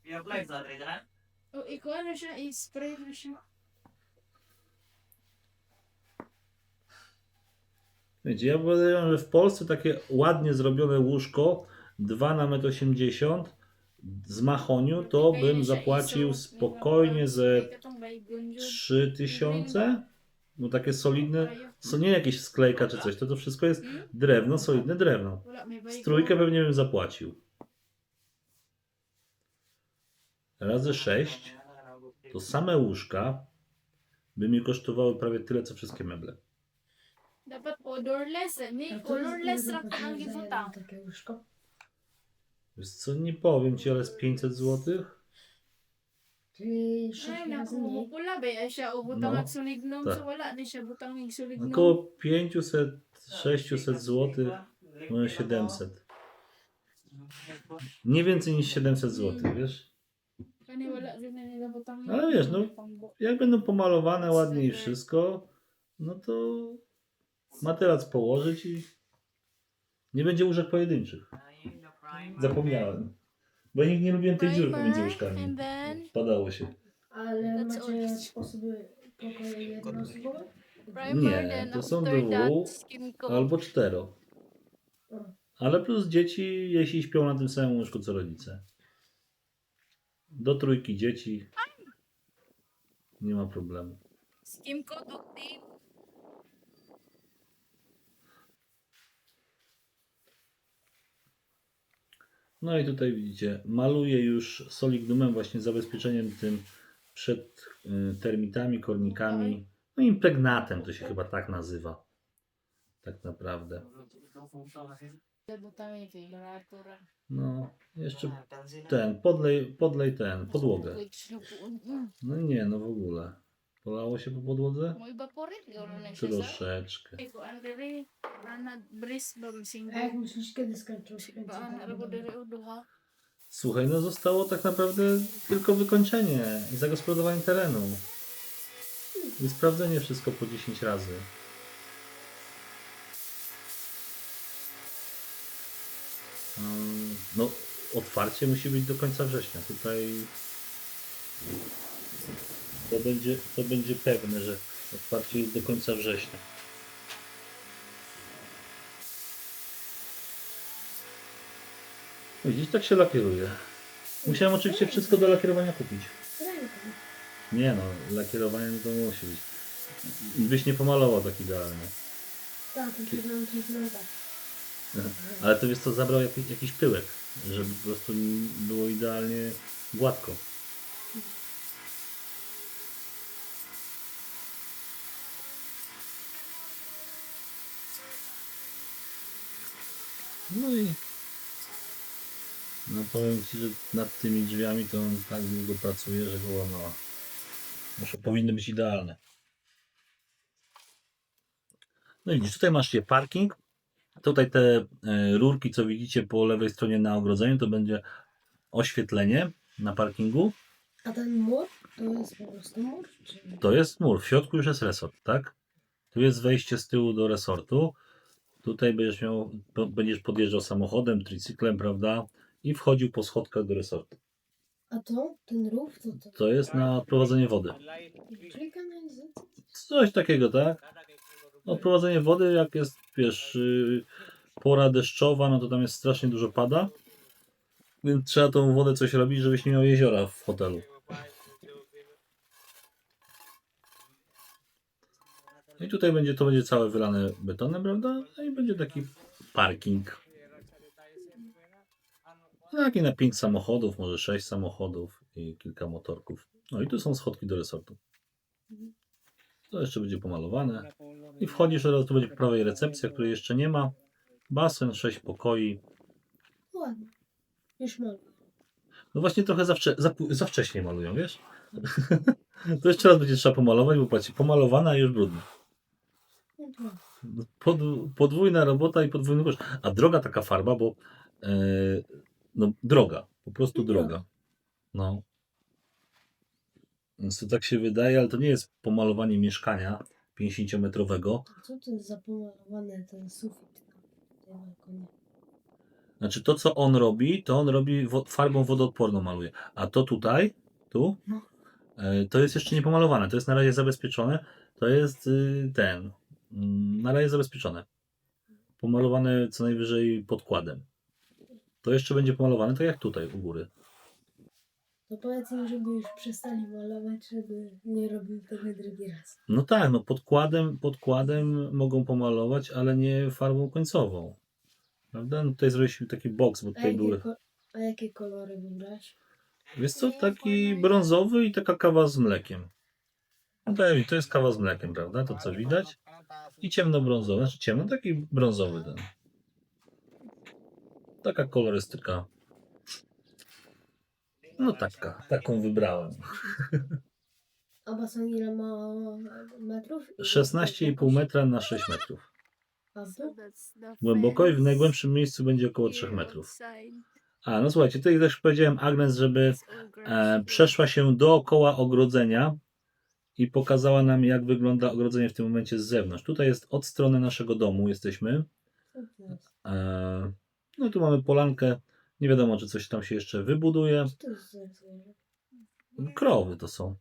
I-apply sa atin na. O, ikaw ano siya, i-spray na siya. Wiecie, ja powiedziałem, że w Polsce takie ładnie zrobione łóżko 2 na 1,80 m z mahoniu, to bym zapłacił spokojnie ze 3000. No takie solidne, co nie jakieś sklejka czy coś, to wszystko jest drewno, solidne drewno. Wala, may Z trójkę pewnie bym zapłacił. Razy 6 to same łóżka by mi kosztowały prawie tyle, co wszystkie meble. Dapat odorless, ni colorless ra ka ang gibutang. Takie łóżko. Wiesz co, nie powiem ci, ale z 500 zł? Czyli 6 Ay, razy naku, mniej. mupula ba? Ay siya, ubutang No, at sulignom. tak. So, wala ni siya butang ng sulignom. Około 500-600 zł, może 700. Nie więcej niż 700 zł, wiesz? Kani wala rin na nila butang ng Ale wiesz, no, pangbo. jak będą pomalowane ładnie i wszystko, no to materac położyć i nie będzie łóżek pojedynczych. Zapomniałem. Bo ja nigdy nie lubiłem tej dziury pomiędzy łóżkami. And then, Padało się. Ale That's macie all. sposoby pokoju jednoosobowe? primer, Nie, then to są after that, dwu skin coat. albo 4. Ale plus dzieci, jeśli śpią na tym samym łóżku co rodzice. Do 3 dzieci nie ma problemu. Skin coat, duct tape. No i tutaj widzicie, maluję już soligdumem, właśnie zabezpieczeniem tym przed termitami, kornikami, no impregnatem to się chyba tak nazywa. Tak naprawdę. Butang ng generator. No, jeszcze podlej podłogę. No nie, no w ogóle. Polało się po podłodze? Mo evaporate, gawin na siya sa. Troszeczkę. Ikaw ano diri, rana bris ba masing. A jak myślisz, kiedy skończą się Baan ara ko diri o duha. Słuchaj, no zostało tak naprawdę tylko wykończenie i zagospodarowanie terenu. I sprawdzenie wszystko po 10 razy. No, otwarcie musi być do końca września. Tutaj to będzie pewne, że otwarcie jest do końca września. Widzisz, tak się lakieruje. Musiałem oczywiście wszystko do lakierowania kupić. Ręką. Nie no, lakierowanie no to musi być. Byś nie pomalował tak idealnie. Tak, to się nam tak. Ale to wiesz co, zabrał jakiś pyłek, żeby po prostu było idealnie gładko. No i no powiem ci, że nad tymi drzwiami to on tak długo pracuje, że go no, powinny być idealne. No i widzisz, tutaj masz je parking. Tutaj te rurki, co widzicie po lewej stronie na ogrodzeniu, to będzie oświetlenie na parkingu. A ten mur to jest po prostu mur? Czy... To jest mur, w środku już jest resort, tak? Tu jest wejście z tyłu do resortu. Tutaj będziesz podjeżdżał samochodem, tricyklem, prawda? I wchodził po schodkach do resortu. A to? Ten rów? To... To jest na odprowadzenie wody. Czyli kanalizacja? Coś takiego, tak? Odprowadzenie wody, jak jest, wiesz, pora deszczowa, no to tam jest strasznie dużo pada. Więc trzeba tą wodę coś robić, żebyś nie miał jeziora w hotelu. I tutaj to będzie całe wylane betonem, prawda? No i będzie taki parking. Taki na 5 samochodów, może 6 samochodów i kilka motorków. No i tu są schodki do resortu. To jeszcze będzie pomalowane. I wchodzisz, teraz tu będzie po prawej recepcja, której jeszcze nie ma. Basen, 6 pokoi. Ładnie. Już mam. No właśnie trochę za wcześnie malują, wiesz? To jeszcze raz będzie trzeba pomalować, bo patrzcie, pomalowana, a już brudna. No to Podwójna robota i podwójny koszt. A droga taka farba, bo no droga, po prostu droga. No. Więc to tak się wydaje, ale to nie jest pomalowanie mieszkania 50-metrowego. co to jest za pomalowany ten sufit na tym balkonie? Znaczy to, co on robi, to on robi farbą wodoodporną maluje. A to tutaj, tu, No. to jest jeszcze nie pomalowane. To jest na razie zabezpieczone. To jest na razie zabezpieczone. Pomalowane co najwyżej podkładem. To jeszcze będzie pomalowane, tak jak tutaj u góry. To powiedz im, żeby już przestali malować, żeby nie robił tego drugi raz. No tak, no podkładem mogą pomalować, ale nie farbą końcową. Prawda? No tutaj zrobiliśmy taki boks, bo A tutaj były. a jakie kolory wybrać? Wiesz co, taki brązowy i taka kawa z mlekiem. No tak, to jest kawa z mlekiem, prawda? To co widać? I ciemnobrązowy, znaczy ciemno, taki brązowy ten. Taka kolorystyka. No taką wybrałem. A basen ile ma metrów? 16,5 metra na 6 metrów. A w So dół? that's the Głęboko i w fence najgłębszym miejscu będzie około 3 here metrów. outside. A, no słuchajcie, tutaj też powiedziałem Agnes, żeby It's all grass here. przeszła się dookoła ogrodzenia i pokazała nam, jak wygląda ogrodzenie w tym momencie z zewnątrz. Tutaj jest od strony naszego domu, jesteśmy. Co to jest? No tu mamy polankę. Nie wiadomo, czy coś tam się jeszcze wybuduje. Co to jest za zwierzę? Krowy to są.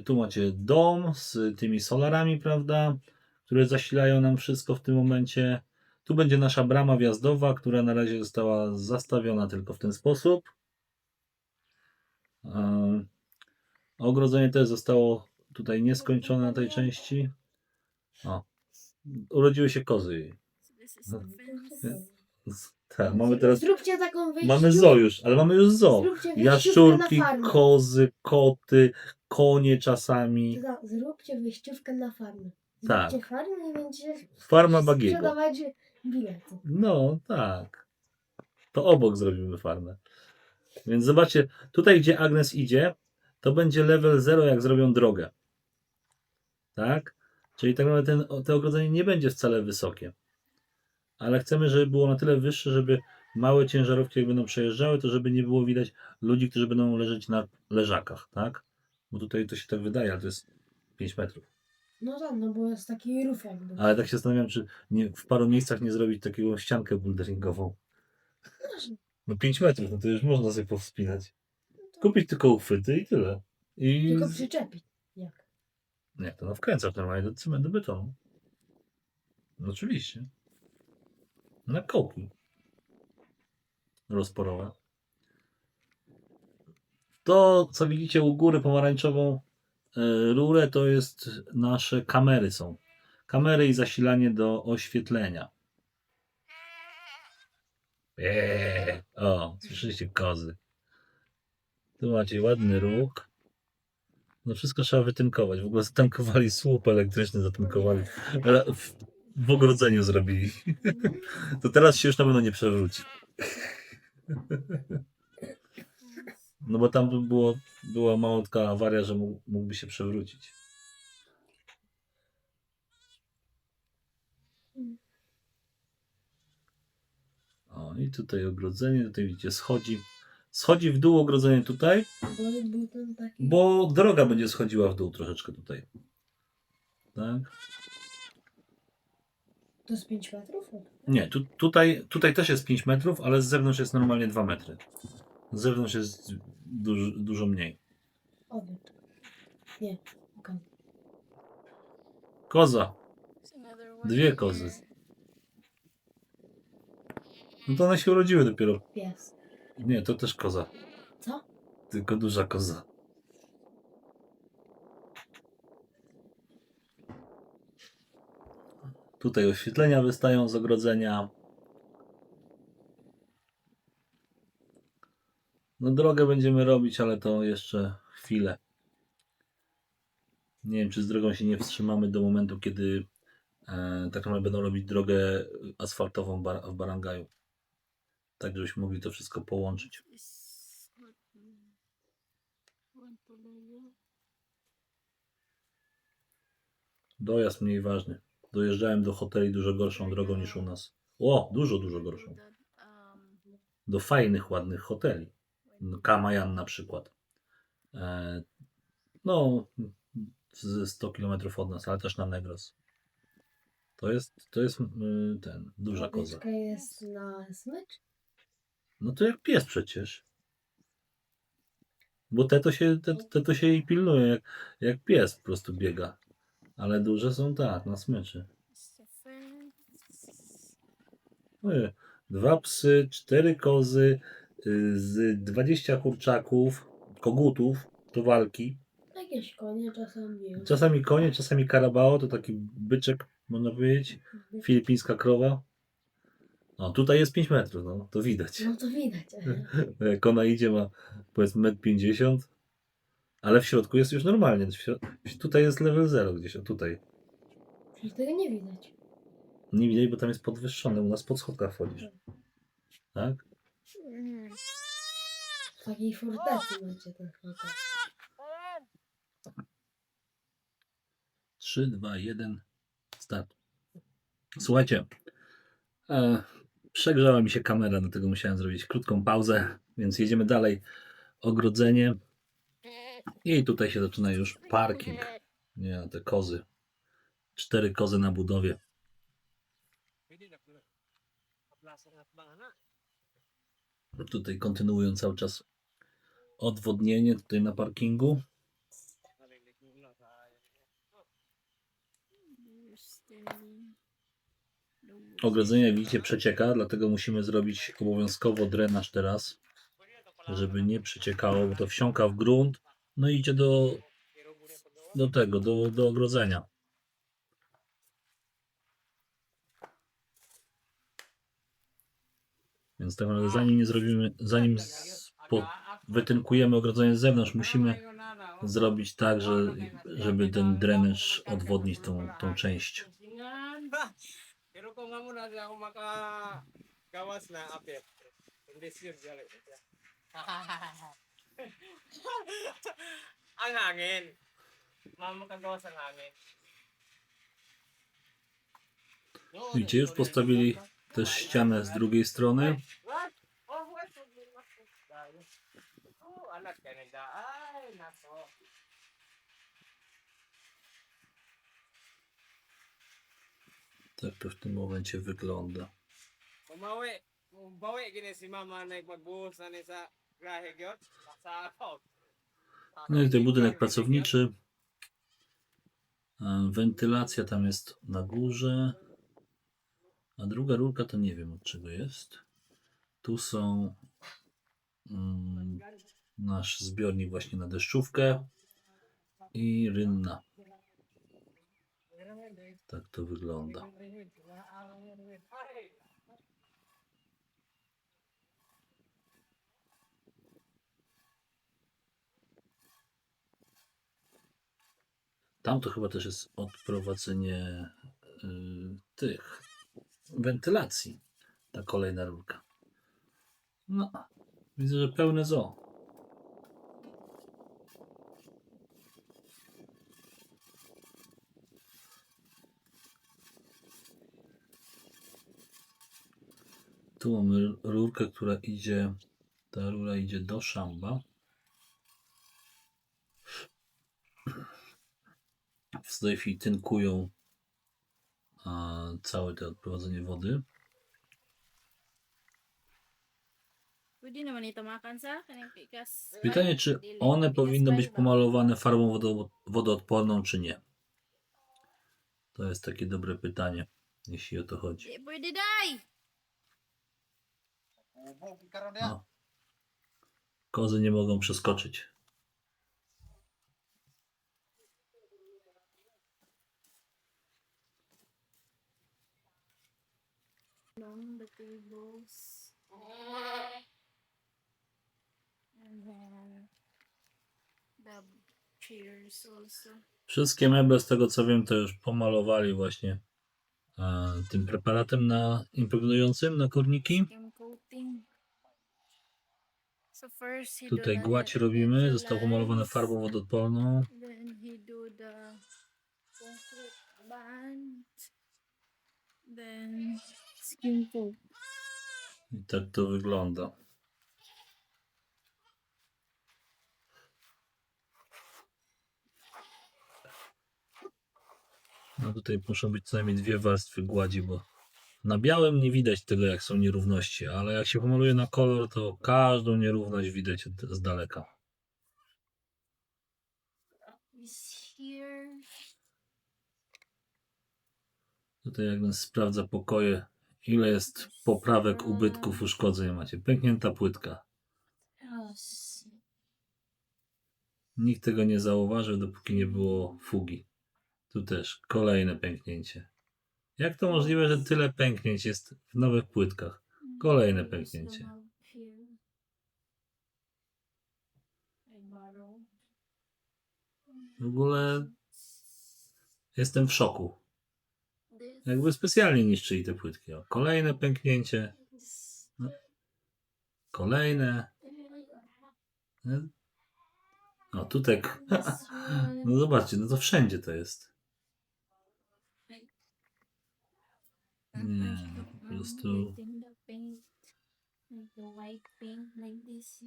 Tu macie dom z tymi solarami, prawda, które zasilają nam wszystko w tym momencie. Tu będzie nasza brama wjazdowa, która na razie została zastawiona tylko w ten sposób. Ogrodzenie też zostało tutaj nieskończone na tej części. O, urodziły się kozy. So this is the fence. Tak, mamy teraz. Zróbcie taką wyjściówkę. Mamy zoo już, ale mamy już zoo. Zróbcie wyjściówkę Jaszczurki, na farmę. kozy, koty, konie czasami. Zróbcie wyjściówkę na farmę. Tak. Zróbcie farmę i będziecie Farma Bagiego. sprzedawać bilety. No, tak. To obok zrobimy farmę. Więc zobaczcie, tutaj gdzie Agnes idzie, to będzie level 0, jak zrobią drogę. Tak? Czyli tak naprawdę to ogrodzenie nie będzie wcale wysokie. Ale chcemy, żeby było na tyle wyższe, żeby małe ciężarówki jak będą przejeżdżały, to żeby nie było widać ludzi, którzy będą leżeć na leżakach, tak? Bo tutaj to się tak wydaje, ale to jest 5 metrów. No tak, no bo jest taki rów jakby. Ale tak się zastanawiam, czy w paru miejscach nie zrobić taką ściankę boulderingową. No 5 metrów, no to już można sobie powspinać. Kupić tylko uchwyty i tyle. I Tylko przyczepić. Jak? nie, to no wkręcasz normalnie do cementu, do betonu. No oczywiście. Na kołki rozporowe. To, co widzicie u góry, pomarańczową rurę, to jest nasze kamery są. Kamery i zasilanie do oświetlenia. O, słyszeliście kozy. Tu macie ładny róg. No wszystko trzeba wytynkować. W ogóle zatankowali słup elektryczny, zatankowali. W ogrodzeniu zrobili. To teraz się już na pewno nie przewróci. No bo tam była malutka awaria, że mógłby się przewrócić. O, i tutaj ogrodzenie, tutaj widzicie, schodzi w dół ogrodzenie tutaj, Bo był ten taki... bo droga będzie schodziła w dół troszeczkę tutaj. Tak? To jest 5 metrów? Nie, tutaj też jest 5 metrów, ale z zewnątrz jest normalnie 2 metry. Z zewnątrz jest dużo mniej. Obiad. Nie. Okay. Koza. There's another one 2 here. kozy. No to one się urodziły dopiero. Pies. Nie, to też koza. Co? Tylko duża koza. Tutaj oświetlenia wystają z ogrodzenia. No drogę będziemy robić, ale to jeszcze chwilę. Nie wiem, czy z drogą się nie wstrzymamy do momentu, kiedy tak naprawdę będą robić drogę asfaltową w Barangaju. Tak, żebyśmy mogli to wszystko połączyć. Dojazd mniej ważny. Dojeżdżałem do hoteli dużo gorszą drogą niż u nas. O, dużo, dużo gorszą. Do fajnych, ładnych hoteli. Kamajan na przykład. No, ze 100 km od nas, ale też na Negros. To jest duża koza. Byczka jest na smycz? No to jak pies przecież. Bo te to się jej pilnują, jak pies po prostu biega. Ale duże są tak, na smyczy. Ojej, 2 psy, 4 kozy, z 20 kurczaków, kogutów do walki. Jakieś konie czasami. Czasami konie, czasami karabao, to taki byczek, można powiedzieć. Filipińska krowa. No tutaj jest 5 metrów, no to widać. No to widać. Jak ona idzie, ma powiedzmy 1,50 m, ale w środku jest już normalnie. Tutaj jest level 0 gdzieś, o tutaj. Przecież tego nie widać. Nie widać, bo tam jest podwyższone, u nas po schodkach wchodzisz. Tak? W takiej fortecy macie ten hotel. 3, 2, 1, start. Słuchajcie, przegrzała mi się kamera, dlatego musiałem zrobić krótką pauzę, więc jedziemy dalej. Ogrodzenie. I tutaj się zaczyna już parking. Nie, te kozy. 4 kozy na budowie. Tutaj kontynuują cały czas odwodnienie tutaj na parkingu. Ogrodzenie, jak widzicie, przecieka, dlatego musimy zrobić obowiązkowo drenaż teraz, żeby nie przeciekało, bo to wsiąka w grunt, no i idzie do ogrodzenia. Więc tak naprawdę zanim nie zrobimy, wytynkujemy ogrodzenie z zewnątrz, musimy zrobić tak, żeby ten drenaż odwodnić tą część. Pero kung nga muna di ako makagawas na apit. This year gali. Ang hangin. Makagawas ang hangin. Widzicie, już postawili też ścianę z drugiej strony. What? Oh, what? Oh, anak Canada. Ay, nako. Tak to w tym momencie wygląda. Bawi gini si mama na magbuhos na ni sa grahe gyud. Sa ako. No i tutaj budynek pracowniczy. Wentylacja tam jest na górze. A druga rurka to nie wiem od czego jest. Tu są nasz zbiornik właśnie na deszczówkę i rynna. Tak to wygląda. Tam to chyba też jest odprowadzenie tych wentylacji. Ta kolejna rurka. No, widzę, że pełne zoo. Tu mamy rurkę, która idzie, ta rura idzie do szamba. W tej chwili tynkują całe to odprowadzenie wody. Pwede naman ito makan sa kanang pikas. Pytanie, czy one powinny być pomalowane farbą wodoodporną, czy nie? To jest takie dobre pytanie, jeśli o to chodzi. Di pwede day. O. Kozy nie mogą przeskoczyć. Long the tables. chairs also. Wszystkie meble, z tego co wiem, to już pomalowali właśnie tym preparatem impregnującym na korniki. Skim coating. So first he do Tutaj the gładź robimy, zostało pomalowane neutralize, farbą wodoodporną. then he do the concrete band, then skim coat. I tak to wygląda. No tutaj muszą być co najmniej 2 warstwy gładzi, bo na białym nie widać tego, jak są nierówności, ale jak się pomaluje na kolor, to każdą nierówność widać z daleka. Is here. Tutaj jak nas sprawdza pokoje, ile jest poprawek, ubytków, uszkodzeń macie. Pęknięta płytka. Yes. Nikt tego nie zauważył, dopóki nie było fugi. Tu też kolejne pęknięcie. Jak to możliwe, że tyle pęknięć jest w nowych płytkach? Kolejne pęknięcie. W ogóle jestem w szoku. Jakby specjalnie niszczyli te płytki. O, kolejne pęknięcie. No. Kolejne. No tutaj. No zobaczcie, no to wszędzie to jest. Nie, no po prostu. The white paint like this.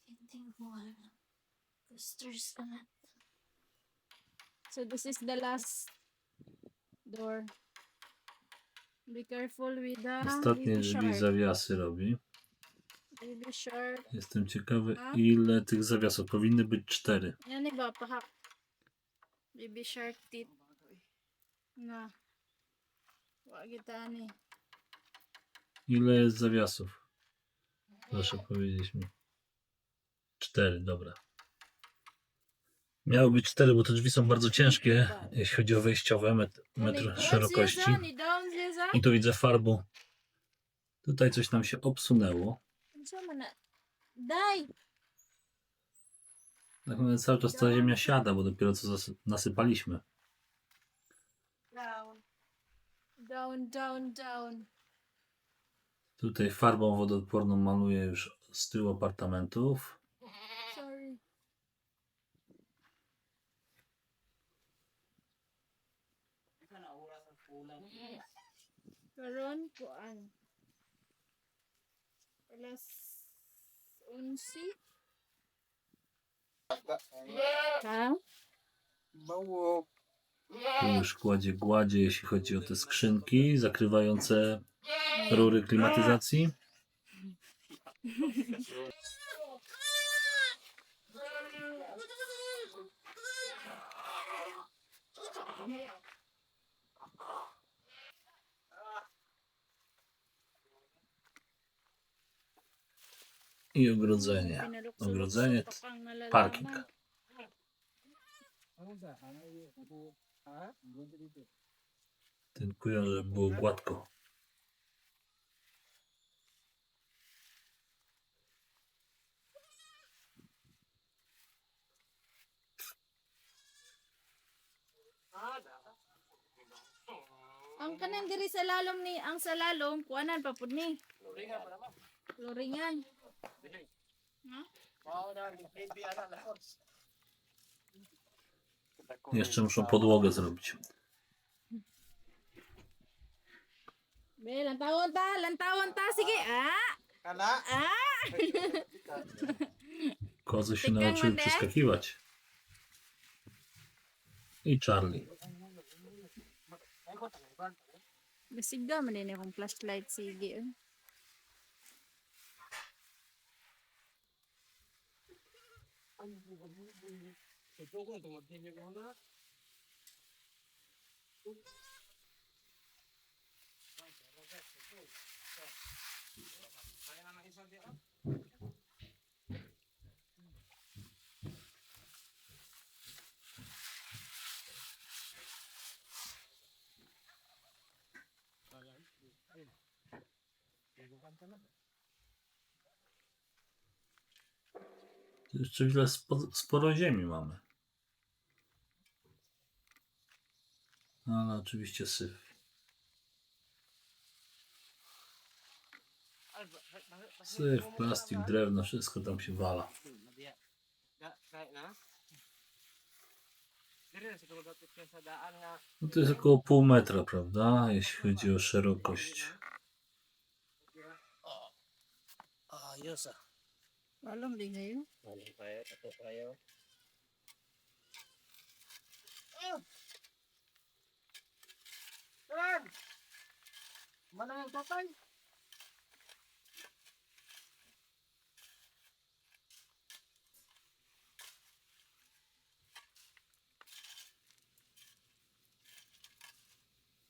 Painting more. Posters on it. So this is the last door. Be careful with the Ostatnie baby drzwi shark. zawiasy robi. Baby shark. Jestem ciekawy, ile tych zawiasów. Powinny być 4. Yan iba pahak. Baby shark teeth. Na. Wa kita ni. Ile jest zawiasów? Proszę powiedzieć mi. 4, dobra. Miało być 4, bo te drzwi są bardzo ciężkie, jeśli chodzi o wejściowe, metr szerokości. Ni down siya. I tu widzę farbą. Tutaj coś nam się obsunęło. Unsa man na? Dai. Tak naprawdę cały czas ta ziemia siada, bo dopiero co nasypaliśmy. Down. Down, down, down. Tutaj farbą wodoodporną maluję już z tyłu apartamentów. Sorry. Karon kuan. Alas 11. Ha? Mało. Tu już kładzie gładzie, jeśli chodzi o te skrzynki zakrywające rury klimatyzacji. I ogrodzenie. Ogrodzenie, parking. Tynkują, żeby było gładko. Ang kanan diri sa lalom ni, ang sa lalom kuanan pa pud ni. Floringan. Jeszcze muszą podłogę zrobić. Be, lantawon ta, sige. Kana? Kozy się Tykan nauczyły mo, przeskakiwać. I Charlie. Basiga man din akong flashlight sige. Tu jeszcze wiele sporo ziemi mamy. Ale oczywiście syf. Syf, plastik, drewno, wszystko tam się wala. No to jest około pół metra, prawda? Jeśli chodzi o szerokość. Alam din ngayon. Mana yung tatay?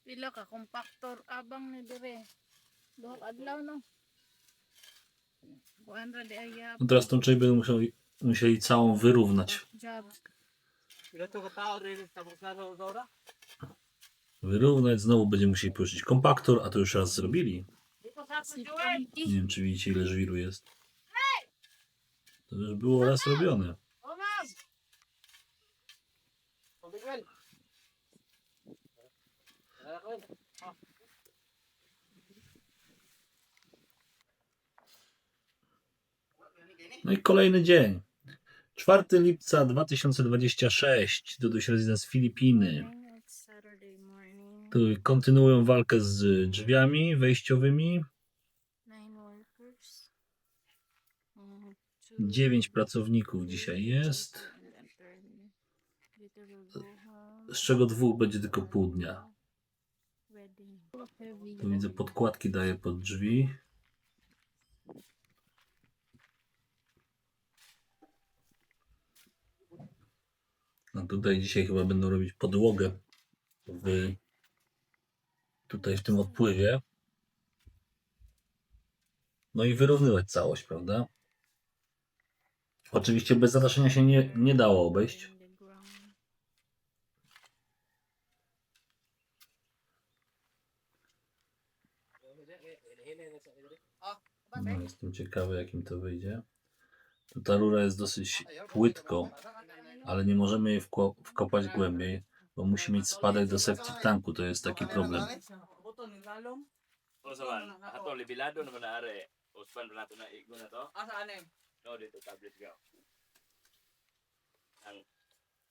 Pila ka compactor abang ni dire. Duha ka adlaw no. Kuan ra di ayap. No teraz tą część będą musieli całą wyrównać. Job. Bila to katao rin sa bukano dora? Wyrównać, znowu będziemy musieli puścić kompaktor, a to już raz zrobili. Dito sa Si Joel. Nie wiem, czy widzicie, ile żwiru jest. To już było raz robione. Omas! Pabigwen. No i kolejny dzień. 4 lipca 2026. Duduś rezydent z Filipiny. Morning, it's Saturday morning. Tu kontynuują walkę z drzwiami wejściowymi. 9 workers. 9 pracowników dzisiaj jest. Z czego 2 będzie tylko pół dnia. Tu widzę, podkładki daje pod drzwi. A tutaj dzisiaj chyba będą robić podłogę tutaj w tym odpływie. No i wyrównywać całość, prawda? Oczywiście bez zadaszenia się nie dało obejść. No, jestem ciekawy, jakim to wyjdzie. Tu ta rura jest dosyć płytko, ale nie możemy jej wkopać głębiej, bo musi mieć spadek do septic tanku. To jest taki problem. O saman, ato libilado naman na are. Uspan pa nato na igo na to. Asa anim? No, dito tablet ka. Ang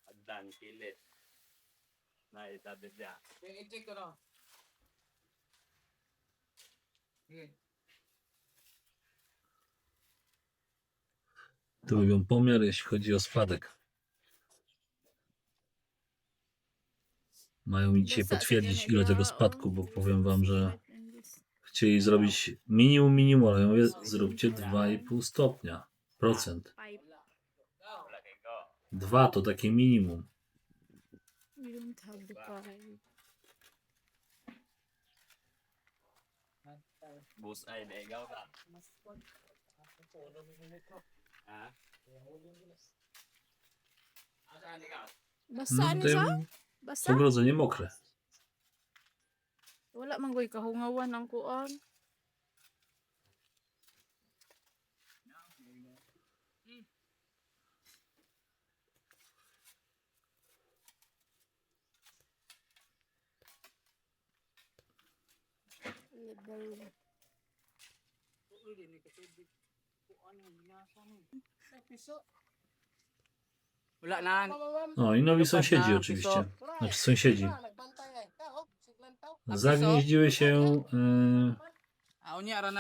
agdan kilit. Na tablet niya. Yung i-check ko na. Sige. Tu robią pomiar, jeśli chodzi o spadek. Mają mi dzisiaj potwierdzić, ile tego spadku, bo powiem wam, że chcieli zrobić minimum, ale ja mówię, zróbcie 2,5 stopnia. Procent. Wala kay ko. 2 to takie minimum. We don't have the pipe. Bus ay na ikaw ka. Ha? Asa ikaw? Basa No ni tutaj sa? Basa? ogrodzenie mokre. Wala man goy kahungawan ang kuan. Level. Wala na. O, i nowi sąsiedzi oczywiście. Znaczy sąsiedzi. Zagnieździły się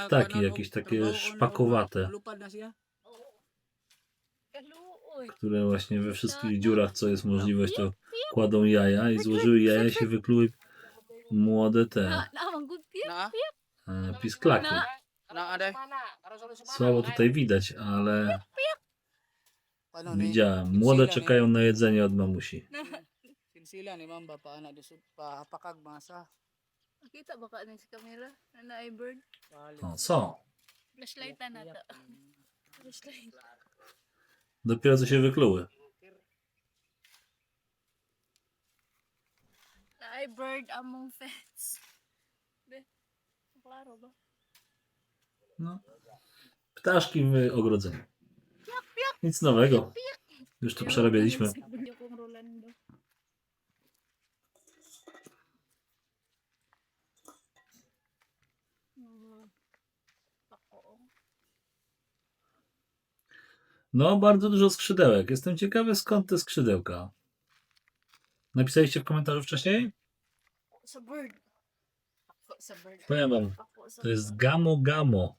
ptaki, jakieś takie szpakowate, Kaluoy. które właśnie we wszystkich dziurach, co jest możliwość, to kładą jaja i złożyły jaja i się wykluły młode te Naamang good tip. Na? pisklaki. Na ade? Słabo tutaj widać, ale widziałem. Młode czekają na jedzenie od mamusi. Sinsila ni mamba pa anak di pa pakag masa. Nakita ba ka ni sa camera? Na ay bird. O, są. Flashlight na to. Flashlight. Dopiero co się wykluły. Na ay bird among fence. Be. Klaro ba? No. Ptaszki w ogrodzeniu. Piak, piak. Nic nowego. Już to przerabialiśmy. Music video kong Rolando. Ako. No, bardzo dużo skrzydełek. Jestem ciekawy, skąd te skrzydełka. Napisaliście w komentarzu wcześniej? Sa bird. Ako sa bird. Powiem wam, Ako sa to jest gamo gamo.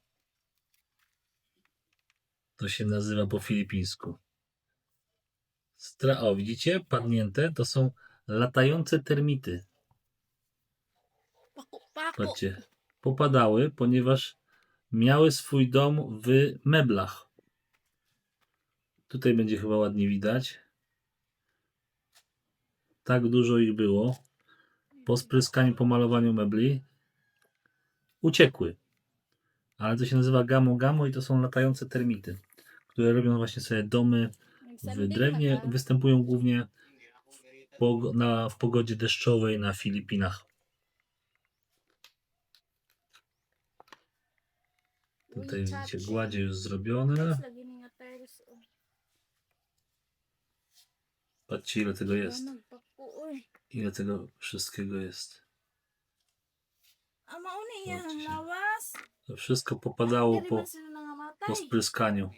To się nazywa po filipińsku. O, widzicie? Padnięte to są latające termity. Pako. Patrzcie, popadały, ponieważ miały swój dom w meblach. Tutaj będzie chyba ładnie widać. Tak dużo ich było. Po spryskaniu, po malowaniu mebli uciekły. Ale to się nazywa gamo gamo i to są latające termity, które robią właśnie sobie domy w drewnie. Występują głównie w pogodzie deszczowej na Filipinach. Tutaj widzicie gładzie już zrobione. Lagi nga tiles. Patrzcie, ile tego jest. Nagpako, uy. Ile tego wszystkiego jest. Ah, mauna iya ang Patrzcie. lawas. To wszystko popadało Dili po man sila nangamatay. spryskaniu.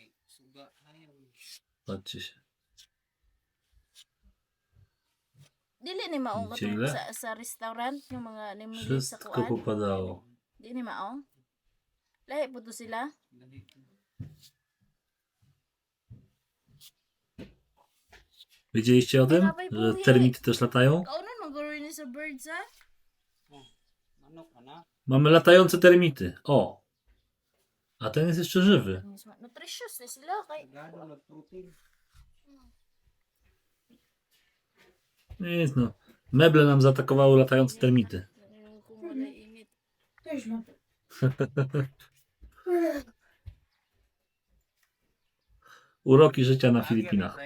Patrzcie się. Dili ni mao Widzicie katong ile? sa restaurant yung mga nimili sa Wszystko kuan. popadało. Di ni mao. Lahi po to sila. Wiedzieliście o tym, że termity też latają? Kaunon maguro ni sa birds ha. Manok na. Mamy latające termity. O! A ten jest jeszcze żywy. Nutritious na sila kay Gano nagprotein. Nic no. Meble nam zaatakowały latające termity. kung wala init. Też mam. Uroki życia na Filipinach.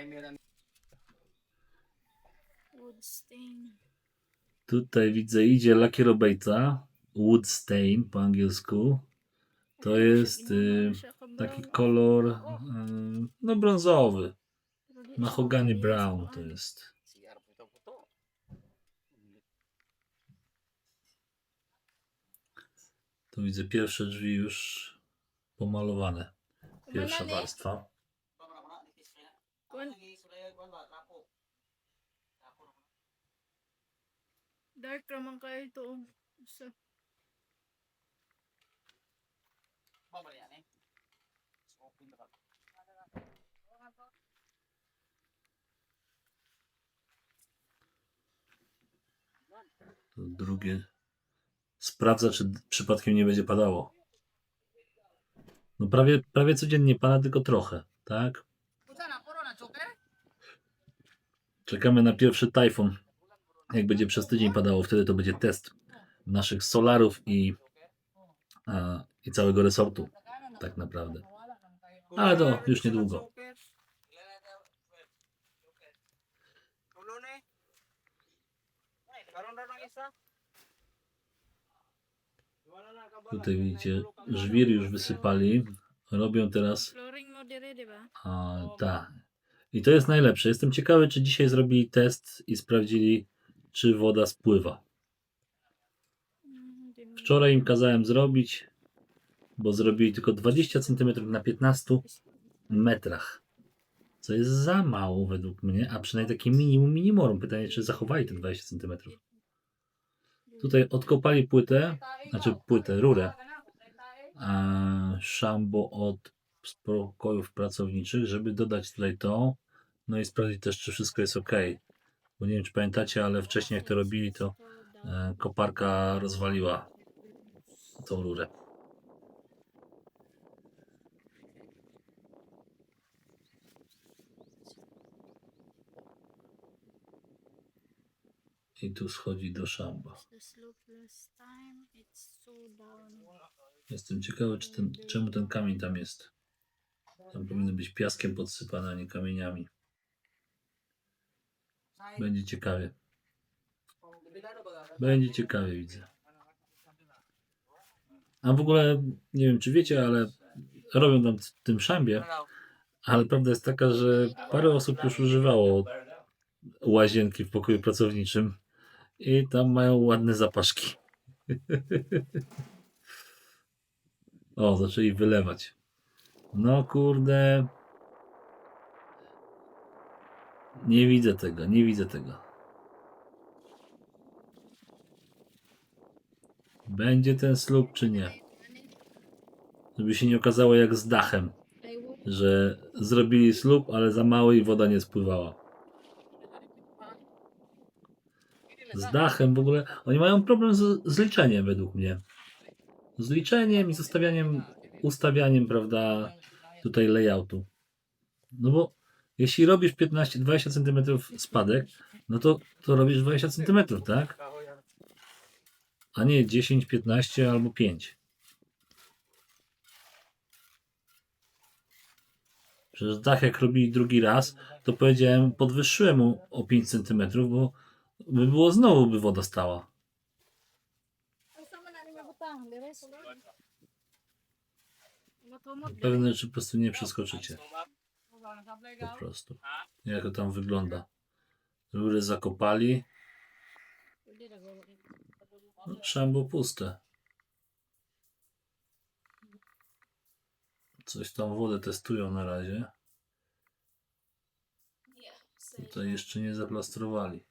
Wood stain. Tutaj widzę, idzie lakierobejca. Wood stain po angielsku. To jest taki kolor no brązowy. Mahogany brown to jest. Tu widzę pierwsze drzwi już pomalowane. Pierwsza warstwa. Dark naman kayo ito. Sa To drugie. Sprawdza, czy przypadkiem nie będzie padało. No prawie codziennie pada, tylko trochę, tak? Czekamy na pierwszy tajfun. Jak będzie przez tydzień padało, wtedy to będzie test naszych solarów i całego resortu, tak naprawdę. Ale to już niedługo. Tutaj widzicie, żwir już wysypali. Robią teraz flooring mo dire, di ba? tak. I to jest najlepsze. Jestem ciekawy, czy dzisiaj zrobili test i sprawdzili, czy woda spływa. Wczoraj im kazałem zrobić, bo zrobili tylko 20 cm na 15 metrach. Co jest za mało według mnie, a przynajmniej takie minimum. Pytanie, czy zachowali te 20 cm. Tutaj odkopali rurę szambo od pokojów pracowniczych, żeby dodać tutaj to. No i sprawdzić też, czy wszystko jest ok. Bo nie wiem, czy pamiętacie, ale wcześniej jak to robili, to koparka rozwaliła tą rurę. I tu schodzi do szamba. The slope last time, it's so down. Jestem ciekawy, czemu ten kamień tam jest. Tam powinno być piaskiem podsypane, a nie kamieniami. Będzie ciekawie. Będzie ciekawie, widzę. A w ogóle, nie wiem czy wiecie, ale robią tam w tym szambie, Ale prawda jest taka, że parę osób już używało łazienki w pokoju pracowniczym i tam mają ładne zapaszki. O, zaczęli wylewać. No kurde. Nie widzę tego, nie widzę tego. Będzie ten ślub czy nie? Żeby się nie okazało jak z dachem, że zrobili ślub, ale za mały i woda nie spływała. Z dachem w ogóle. Oni mają problem z liczeniem według mnie. Z liczeniem i z ustawianiem, prawda, tutaj layoutu. No bo jeśli robisz 15-20 cm spadek, no to robisz 20 cm, tak? A nie 10, 15 albo 5. Przecież dach jak robili drugi raz, to powiedziałem, podwyższyłem mu o 5 cm, bo by było znowu by woda stała. Pewne rzeczy po prostu nie przeskoczycie. Po prostu. Jak to tam wygląda. Rury zakopali. No, szambo puste. Coś tam wodę testują na razie. Tutaj jeszcze nie zaplastrowali.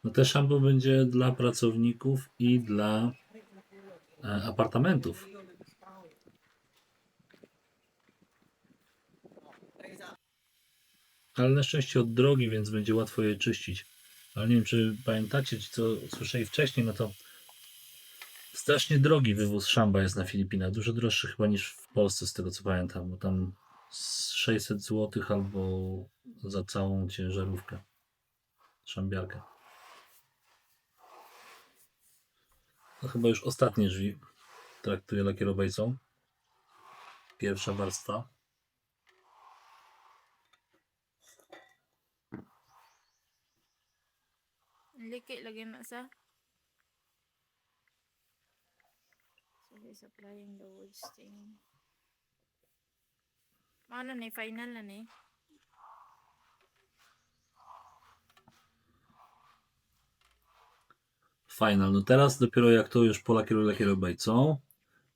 No te szambo będzie dla pracowników i dla apartamentów. Ale na szczęście od drogi, więc będzie łatwo je czyścić. Ale nie wiem, czy pamiętacie, ci co słyszeli wcześniej, no to strasznie drogi wywóz szamba jest na Filipinach. Dużo droższy chyba niż w Polsce, z tego co pamiętam, bo tam 600 zł albo za całą ciężarówkę. Szambiarkę. To chyba już ostatnie drzwi traktuję lakierobejcą. Pierwsza warstwa. Liki lagi na sa. So he's applying the wood stain. Ano ni final na ni? Final. No teraz dopiero jak to już polakieruję lakierobejcą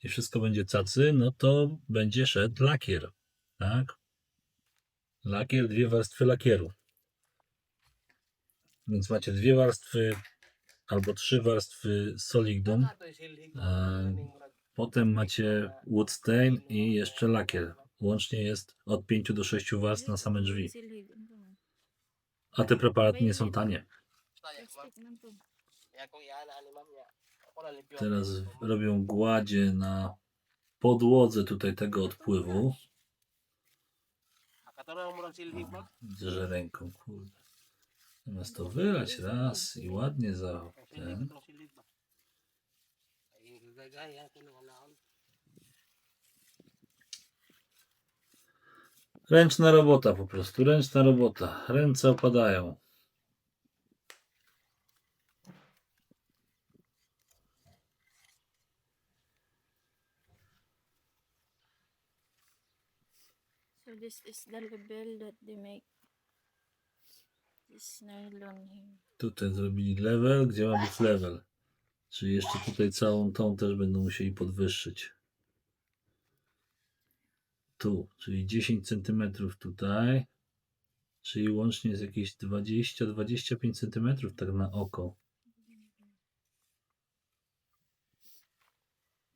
i wszystko będzie cacy, no to będzie szedł lakier. Tak? Lakier, 2 warstwy lakieru. Więc macie 2 warstwy albo 3 warstwy Solidum. Potem macie wood stain i jeszcze lakier. Łącznie jest od 5 do 6 warstw na same drzwi. A te preparaty nie są tanie. Teraz robią gładzie na podłodze tutaj tego odpływu. Widzę, że ręką, kurde. Zamiast to wylać raz i ładnie za ten. Ręczna robota po prostu, ręczna robota. Ręce opadają. So this is the label that they make. This nylon here. Tutaj zrobili level, gdzie ma być level. Czyli jeszcze tutaj całą tą też będą musieli podwyższyć. Tu, czyli 10 cm tutaj. Czyli łącznie jest jakieś 20-25 cm tak na oko.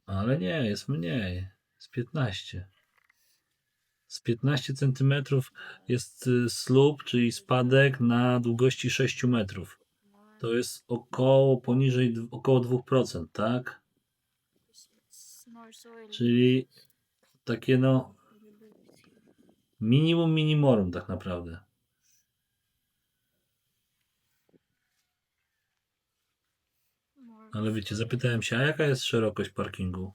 Ale nie, jest mniej. Jest 15. Z 15 cm jest słup, czyli spadek na długości 6 metrów. To jest około 2%, tak? It's more soil. Czyli takie no minimum minimorum tak naprawdę. More. Ale wiecie, zapytałem się, a jaka jest szerokość parkingu?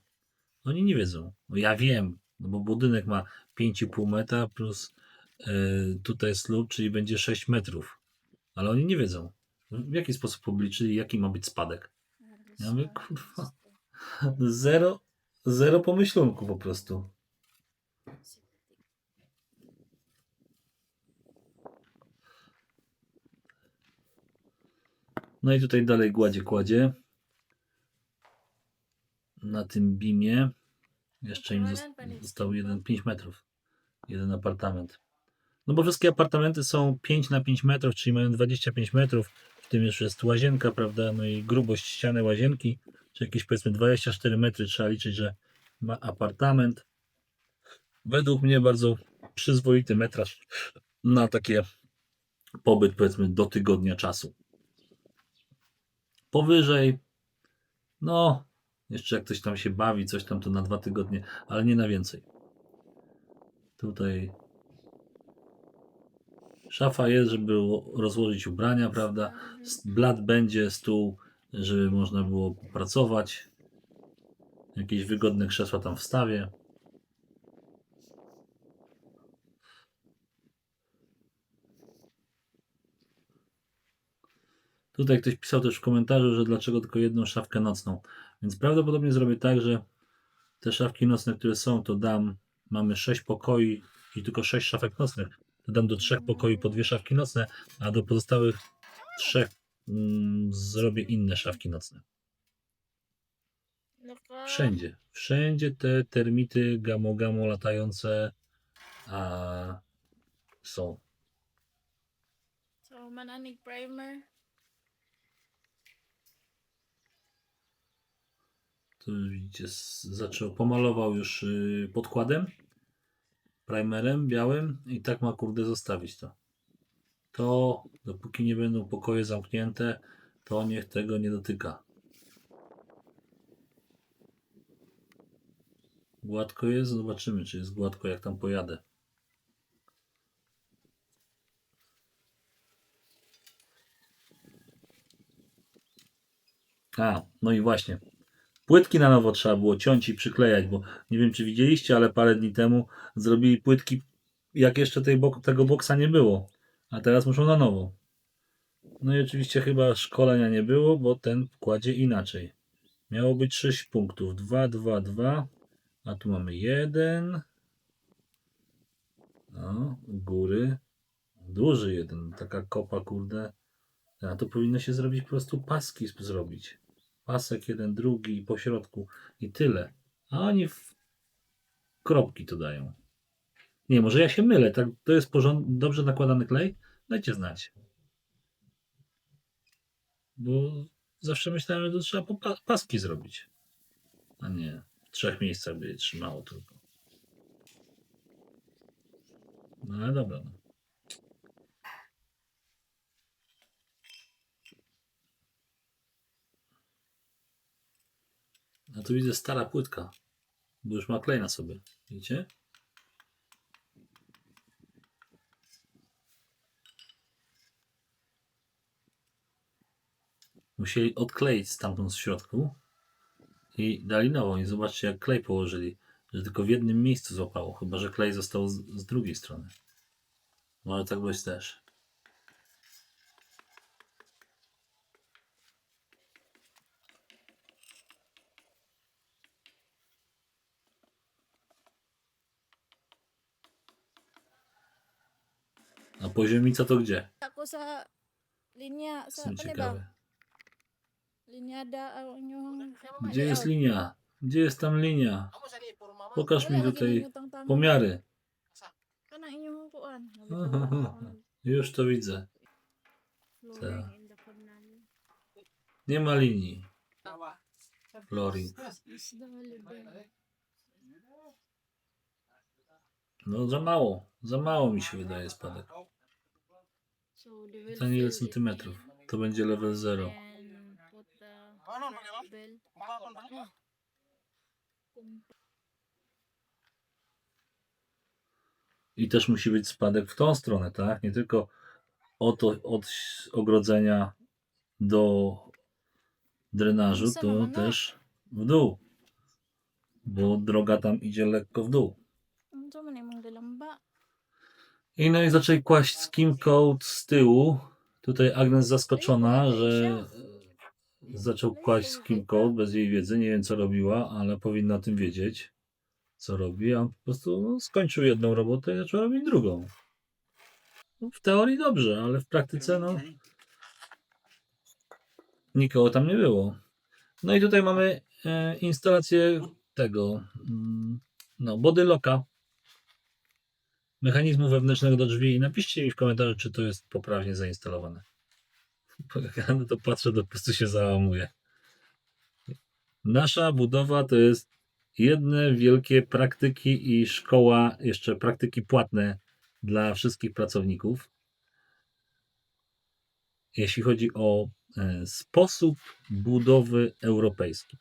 Oni nie wiedzą. No ja wiem, no bo budynek ma 5,5 metra plus tutaj słup, czyli będzie 6 metrów. Ale oni nie wiedzą, w jaki sposób obliczyli, jaki ma być spadek. Ja mówię, kurwa, zero pomyślunku po prostu. No i tutaj dalej kładzie. Na tym bimie jeszcze im został 5 metrów. Jeden apartament. No bo wszystkie apartamenty są 5 na 5 metrów, czyli mają 25 metrów. W tym jeszcze jest łazienka, prawda? No i grubość ściany łazienki, czy jakieś powiedzmy 24 metry trzeba liczyć, że ma apartament. Według mnie bardzo przyzwoity metraż na takie pobyt powiedzmy do tygodnia czasu. Powyżej, no jeszcze jak ktoś tam się bawi, coś tam to na 2 tygodnie, ale nie na więcej. Tutaj szafa jest, żeby rozłożyć ubrania, prawda? Blat będzie, stół, żeby można było pracować. Jakieś wygodne krzesła tam wstawię. Tutaj ktoś pisał też w komentarzu, że dlaczego tylko jedną szafkę nocną. Więc prawdopodobnie zrobię tak, że te szafki nocne, które są, to dam, mamy 6 pokoi i tylko 6 szafek nocnych. To dam do 3 pokoi po 2 szafki nocne, a do pozostałych 3 zrobię inne szafki nocne. Wszędzie. Wszędzie te termity gamo latające są. So, mananig primer. Tu już widzicie, pomalował już podkładem, primerem białym i tak ma kurde zostawić to. To dopóki nie będą pokoje zamknięte, to niech tego nie dotyka. Gładko jest? Zobaczymy, czy jest gładko, jak tam pojadę. No i właśnie. Płytki na nowo trzeba było ciąć i przyklejać, bo nie wiem, czy widzieliście, ale parę dni temu zrobili płytki, jak jeszcze tego boksa nie było. A teraz muszą na nowo. No i oczywiście chyba szkolenia nie było, bo ten kładzie inaczej. Miało być 6 punktów. 2, 2, 2. A tu mamy 1. No, u góry. Duży jeden. Taka kopa, kurde. A to powinno się zrobić po prostu paski zrobić. Pasek jeden, drugi, po środku i tyle. A oni w kropki to dają. Nie, może ja się mylę. Tak, to jest dobrze nakładany klej? Dajcie znać. Bo zawsze myślałem, że to trzeba paski zrobić. A nie, w 3 miejscach by je trzymało tylko. No ale dobra. No. A tu widzę stara płytka, bo już ma klej na sobie. Widzicie? Musieli odkleić stamtąd z środku i dali nową. I zobaczcie, jak klej położyli, że tylko w jednym miejscu złapało, chyba że klej został z drugiej strony. Może tak być też. A poziomica to gdzie? Ako sa linya sa Jestem ano ba? ciekawy. Linyada ang inyong Gdzie jest linia? Gdzie jest tam linia? Amo sa ni puro mama. Pokaż mi Wala, tutaj lagi ninyo tangtangan. pomiary. Kana inyong kuan. Już to widzę. Flooring in the corner. Nie ma linii. Flooring. Is the holiday. No za mało. Za mało mi się wydaje spadek. So they will To nie ile fill it centymetrów. To będzie level 0. and put the Ano man bell. I też musi być spadek w tą stronę, tak? Nie tylko od ogrodzenia do drenażu, to też w dół. Bo droga tam idzie lekko w dół. Ano man imong galamba? I no i zaczęli kłaść skim coat z tyłu. Tutaj Agnes zaskoczona, że zaczął kłaść skim coat bez jej wiedzy. Nie wiem, co robiła, ale powinna o tym wiedzieć, co robi. A on po prostu skończył jedną robotę i zaczął robić drugą. No, w teorii dobrze, ale w praktyce no nikogo tam nie było. No i tutaj mamy instalację tego bodylocka, mechanizmu wewnętrznego do drzwi. Napiszcie mi w komentarzu, czy to jest poprawnie zainstalowane. Bo jak ja na to patrzę, to po prostu się załamuje. Nasza budowa to jest jedne wielkie praktyki i szkoła, jeszcze praktyki płatne dla wszystkich pracowników. Jeśli chodzi o sposób budowy europejski.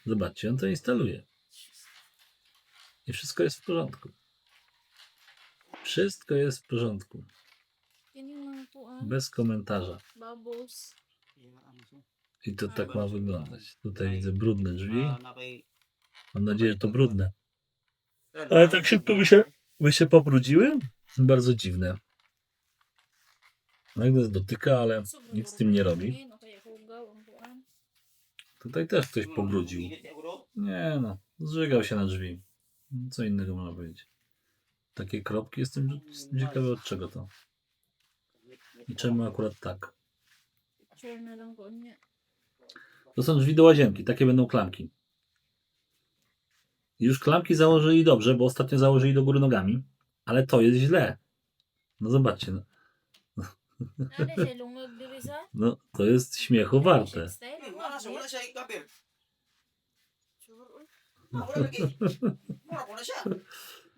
Zobaczcie, on to instaluje. I wszystko jest w porządku. Wszystko jest w porządku. Yan yung mga kuan. Bez komentarza. Bubbles. I to tak ma wyglądać. Tutaj widzę brudne drzwi. Na kay Mam nadzieję, że to brudne. Ale tak szybko by się pobrudziły? Bardzo dziwne. Agnes dotyka, ale nic z tym nie robi. O kaya hugaw ang kuan. Tutaj też ktoś pobrudził. Nie no, zżygał się na drzwi. Co innego można powiedzieć. Takie kropki, jestem ciekawy od czego to. I czemu akurat tak. Sure na lang kuan niya. To są drzwi do łazienki, takie będą klamki. Już klamki założyli dobrze, bo ostatnio założyli do góry nogami, ale to jest źle. No zobaczcie, Ano siya lungag diri sa? no to jest śmiechu warte. Style. wala siya kapir. Sure. Wala lagi. Wala siya.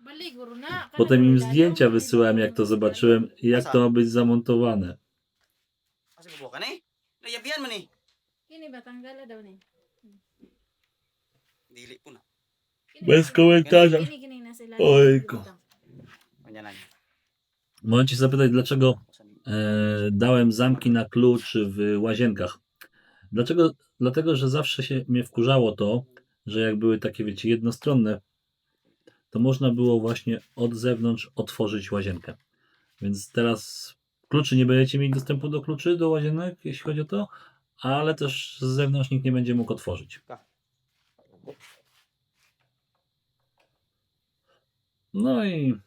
Baliguro na. Potem im zdjęcia wysyłałem, jak to zobaczyłem i jak to ma być zamontowane. Kasi ko ka ni. Nayabian man ni. Kini ba tanggala daw ni? Dili po na. Bez komentarza. Kini na sila. Ojku. Kanya na. Możecie zapytać, dlaczego dałem zamki na klucz w łazienkach. Dlaczego? Dlatego, że zawsze się mnie wkurzało to, że jak były takie, wiecie, jednostronne, to można było właśnie od zewnątrz otworzyć łazienkę. Więc teraz kluczy nie będziecie mieli dostępu do kluczy, do łazienek, jeśli chodzi o to, ale też z zewnątrz nikt nie będzie mógł otworzyć. No i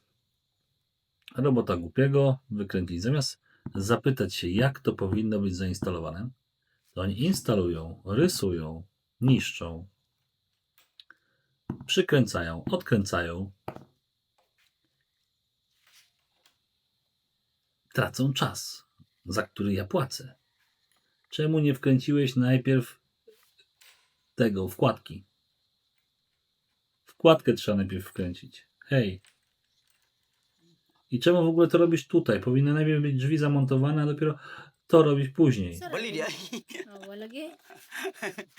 robota głupiego, wykręcić. Zamiast zapytać się, jak to powinno być zainstalowane, to oni instalują, rysują, niszczą, przykręcają, odkręcają, tracą czas, za który ja płacę. Czemu nie wkręciłeś najpierw tego, wkładki? Wkładkę trzeba najpierw wkręcić. Hej. I czemu w ogóle to robisz tutaj? Powinny najpierw być drzwi zamontowane, a dopiero to robić później. Bali di ay. Oh, walagi.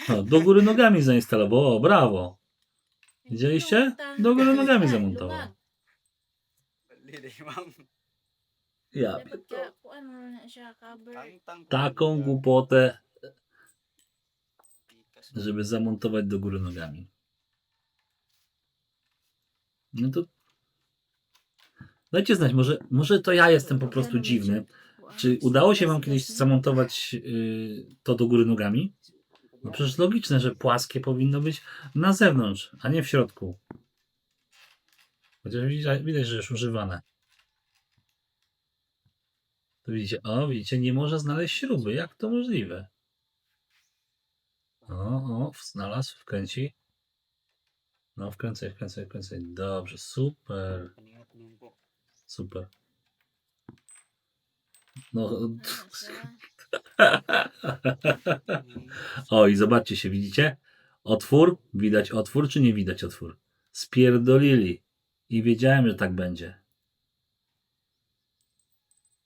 No, do góry nogami zainstalował. O, brawo. Widzieliście? Do góry nogami zamontował. Bali di ma'am. Ja. Dapat ka kuan mo na siya cover. Tang-tang. Taką głupotę, żeby zamontować do góry nogami. No to dajcie znać, może to ja jestem po prostu dziwny. Czy udało się wam kiedyś zamontować to do góry nogami? No przecież logiczne, że płaskie powinno być na zewnątrz, a nie w środku. Chociaż widać, że już używane. To widzicie, nie może znaleźć śruby. Jak to możliwe? Znalazł, wkręci. No, wkręcaj. Dobrze, super. Super. No, o i zobaczcie się, widzicie? Otwór, widać otwór, czy nie widać otwór? Spierdolili. I wiedziałem, że tak będzie.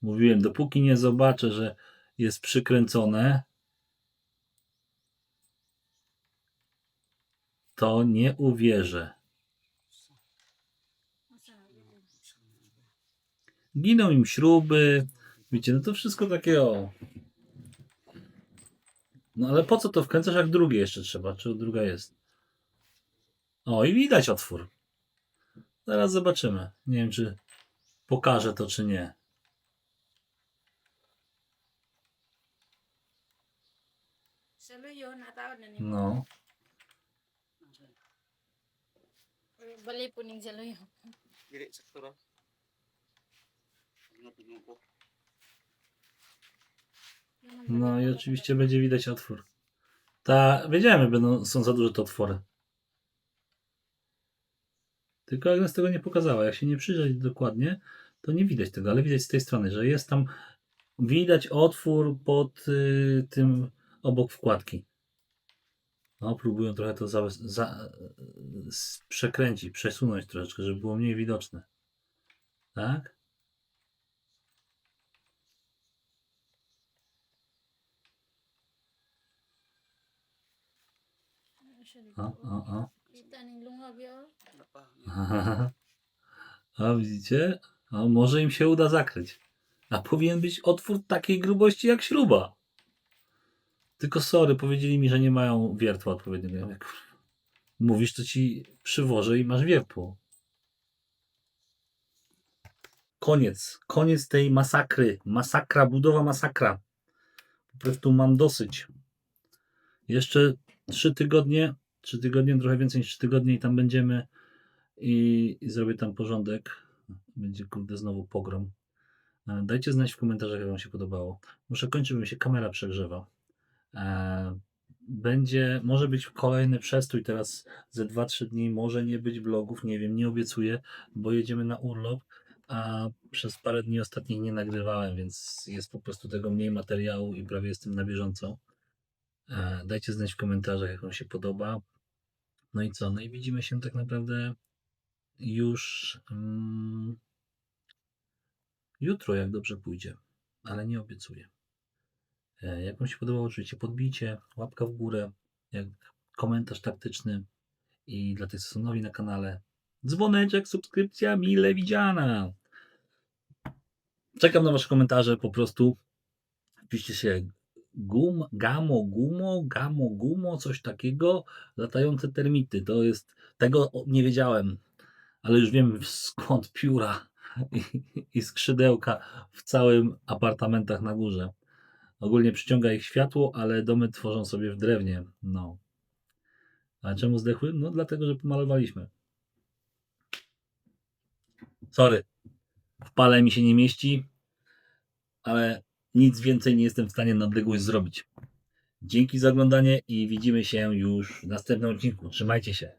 Mówiłem, dopóki nie zobaczę, że jest przykręcone, to nie uwierzę. Giną im śruby. Wiecie, no to wszystko takie o. No ale po co to wkręcasz, jak drugie jeszcze trzeba? Czy druga jest? O, i widać otwór. Zaraz zobaczymy. Nie wiem, czy pokażę to, czy nie. Saluyo, natawad na niyo. No. Bali po ning saluyo. Dili sakto ra. Tingnan ko. No i oczywiście będzie widać otwór. Wiedziałem, że są za duże te otwory. Tylko Agnes tego nie pokazała. Jak się nie przyjrzeć dokładnie, to nie widać tego, ale widać z tej strony, że jest tam, widać otwór pod tym, obok wkładki. No, próbują trochę to przekręcić, przesunąć troszeczkę, żeby było mniej widoczne. Tak? O. Kita ning lungag yo. Wala pa. A widzicie? A może im się uda zakryć. A powinien być otwór takiej grubości jak śruba. Tylko sorry, powiedzieli mi, że nie mają wiertła odpowiedniego. Ja mówię, kurwa, mówisz, to ci przywożę i masz wiertło. Koniec tej masakry. Masakra, budowa masakra. Po prostu mam dosyć. Jeszcze 3 tygodnie, trochę więcej niż 3 tygodnie i tam będziemy i zrobię tam porządek. Będzie kurde znowu pogrom. Dajcie znać w komentarzach, jak wam się podobało. Muszę kończyć, bo mi się kamera przegrzewa. Może być kolejny przestój teraz ze 2-3 dni, może nie być vlogów, nie wiem, nie obiecuję, bo jedziemy na urlop, a przez parę dni ostatnich nie nagrywałem, więc jest po prostu tego mniej materiału i prawie jestem na bieżąco. Dajcie znać w komentarzach, jak wam się podoba. No i co? No i widzimy się tak naprawdę już jutro, jak dobrze pójdzie, ale nie obiecuję. Jak wam się podobało, oczywiście podbijcie, łapka w górę, jak komentarz taktyczny i dla tych, co są nowi na kanale, dzwoneczek, subskrypcja mile widziana. Czekam na wasze komentarze, po prostu piszcie się gumo, coś takiego, latające termity, to jest, tego nie wiedziałem, ale już wiem skąd pióra i skrzydełka w całym apartamentach na górze. Ogólnie przyciąga ich światło, ale domy tworzą sobie w drewnie. No. A czemu zdechły? No dlatego, że pomalowaliśmy. Sorry. W pale mi się nie mieści, ale nic więcej nie jestem w stanie na odległość zrobić. Dzięki za oglądanie i widzimy się już w następnym odcinku. Trzymajcie się.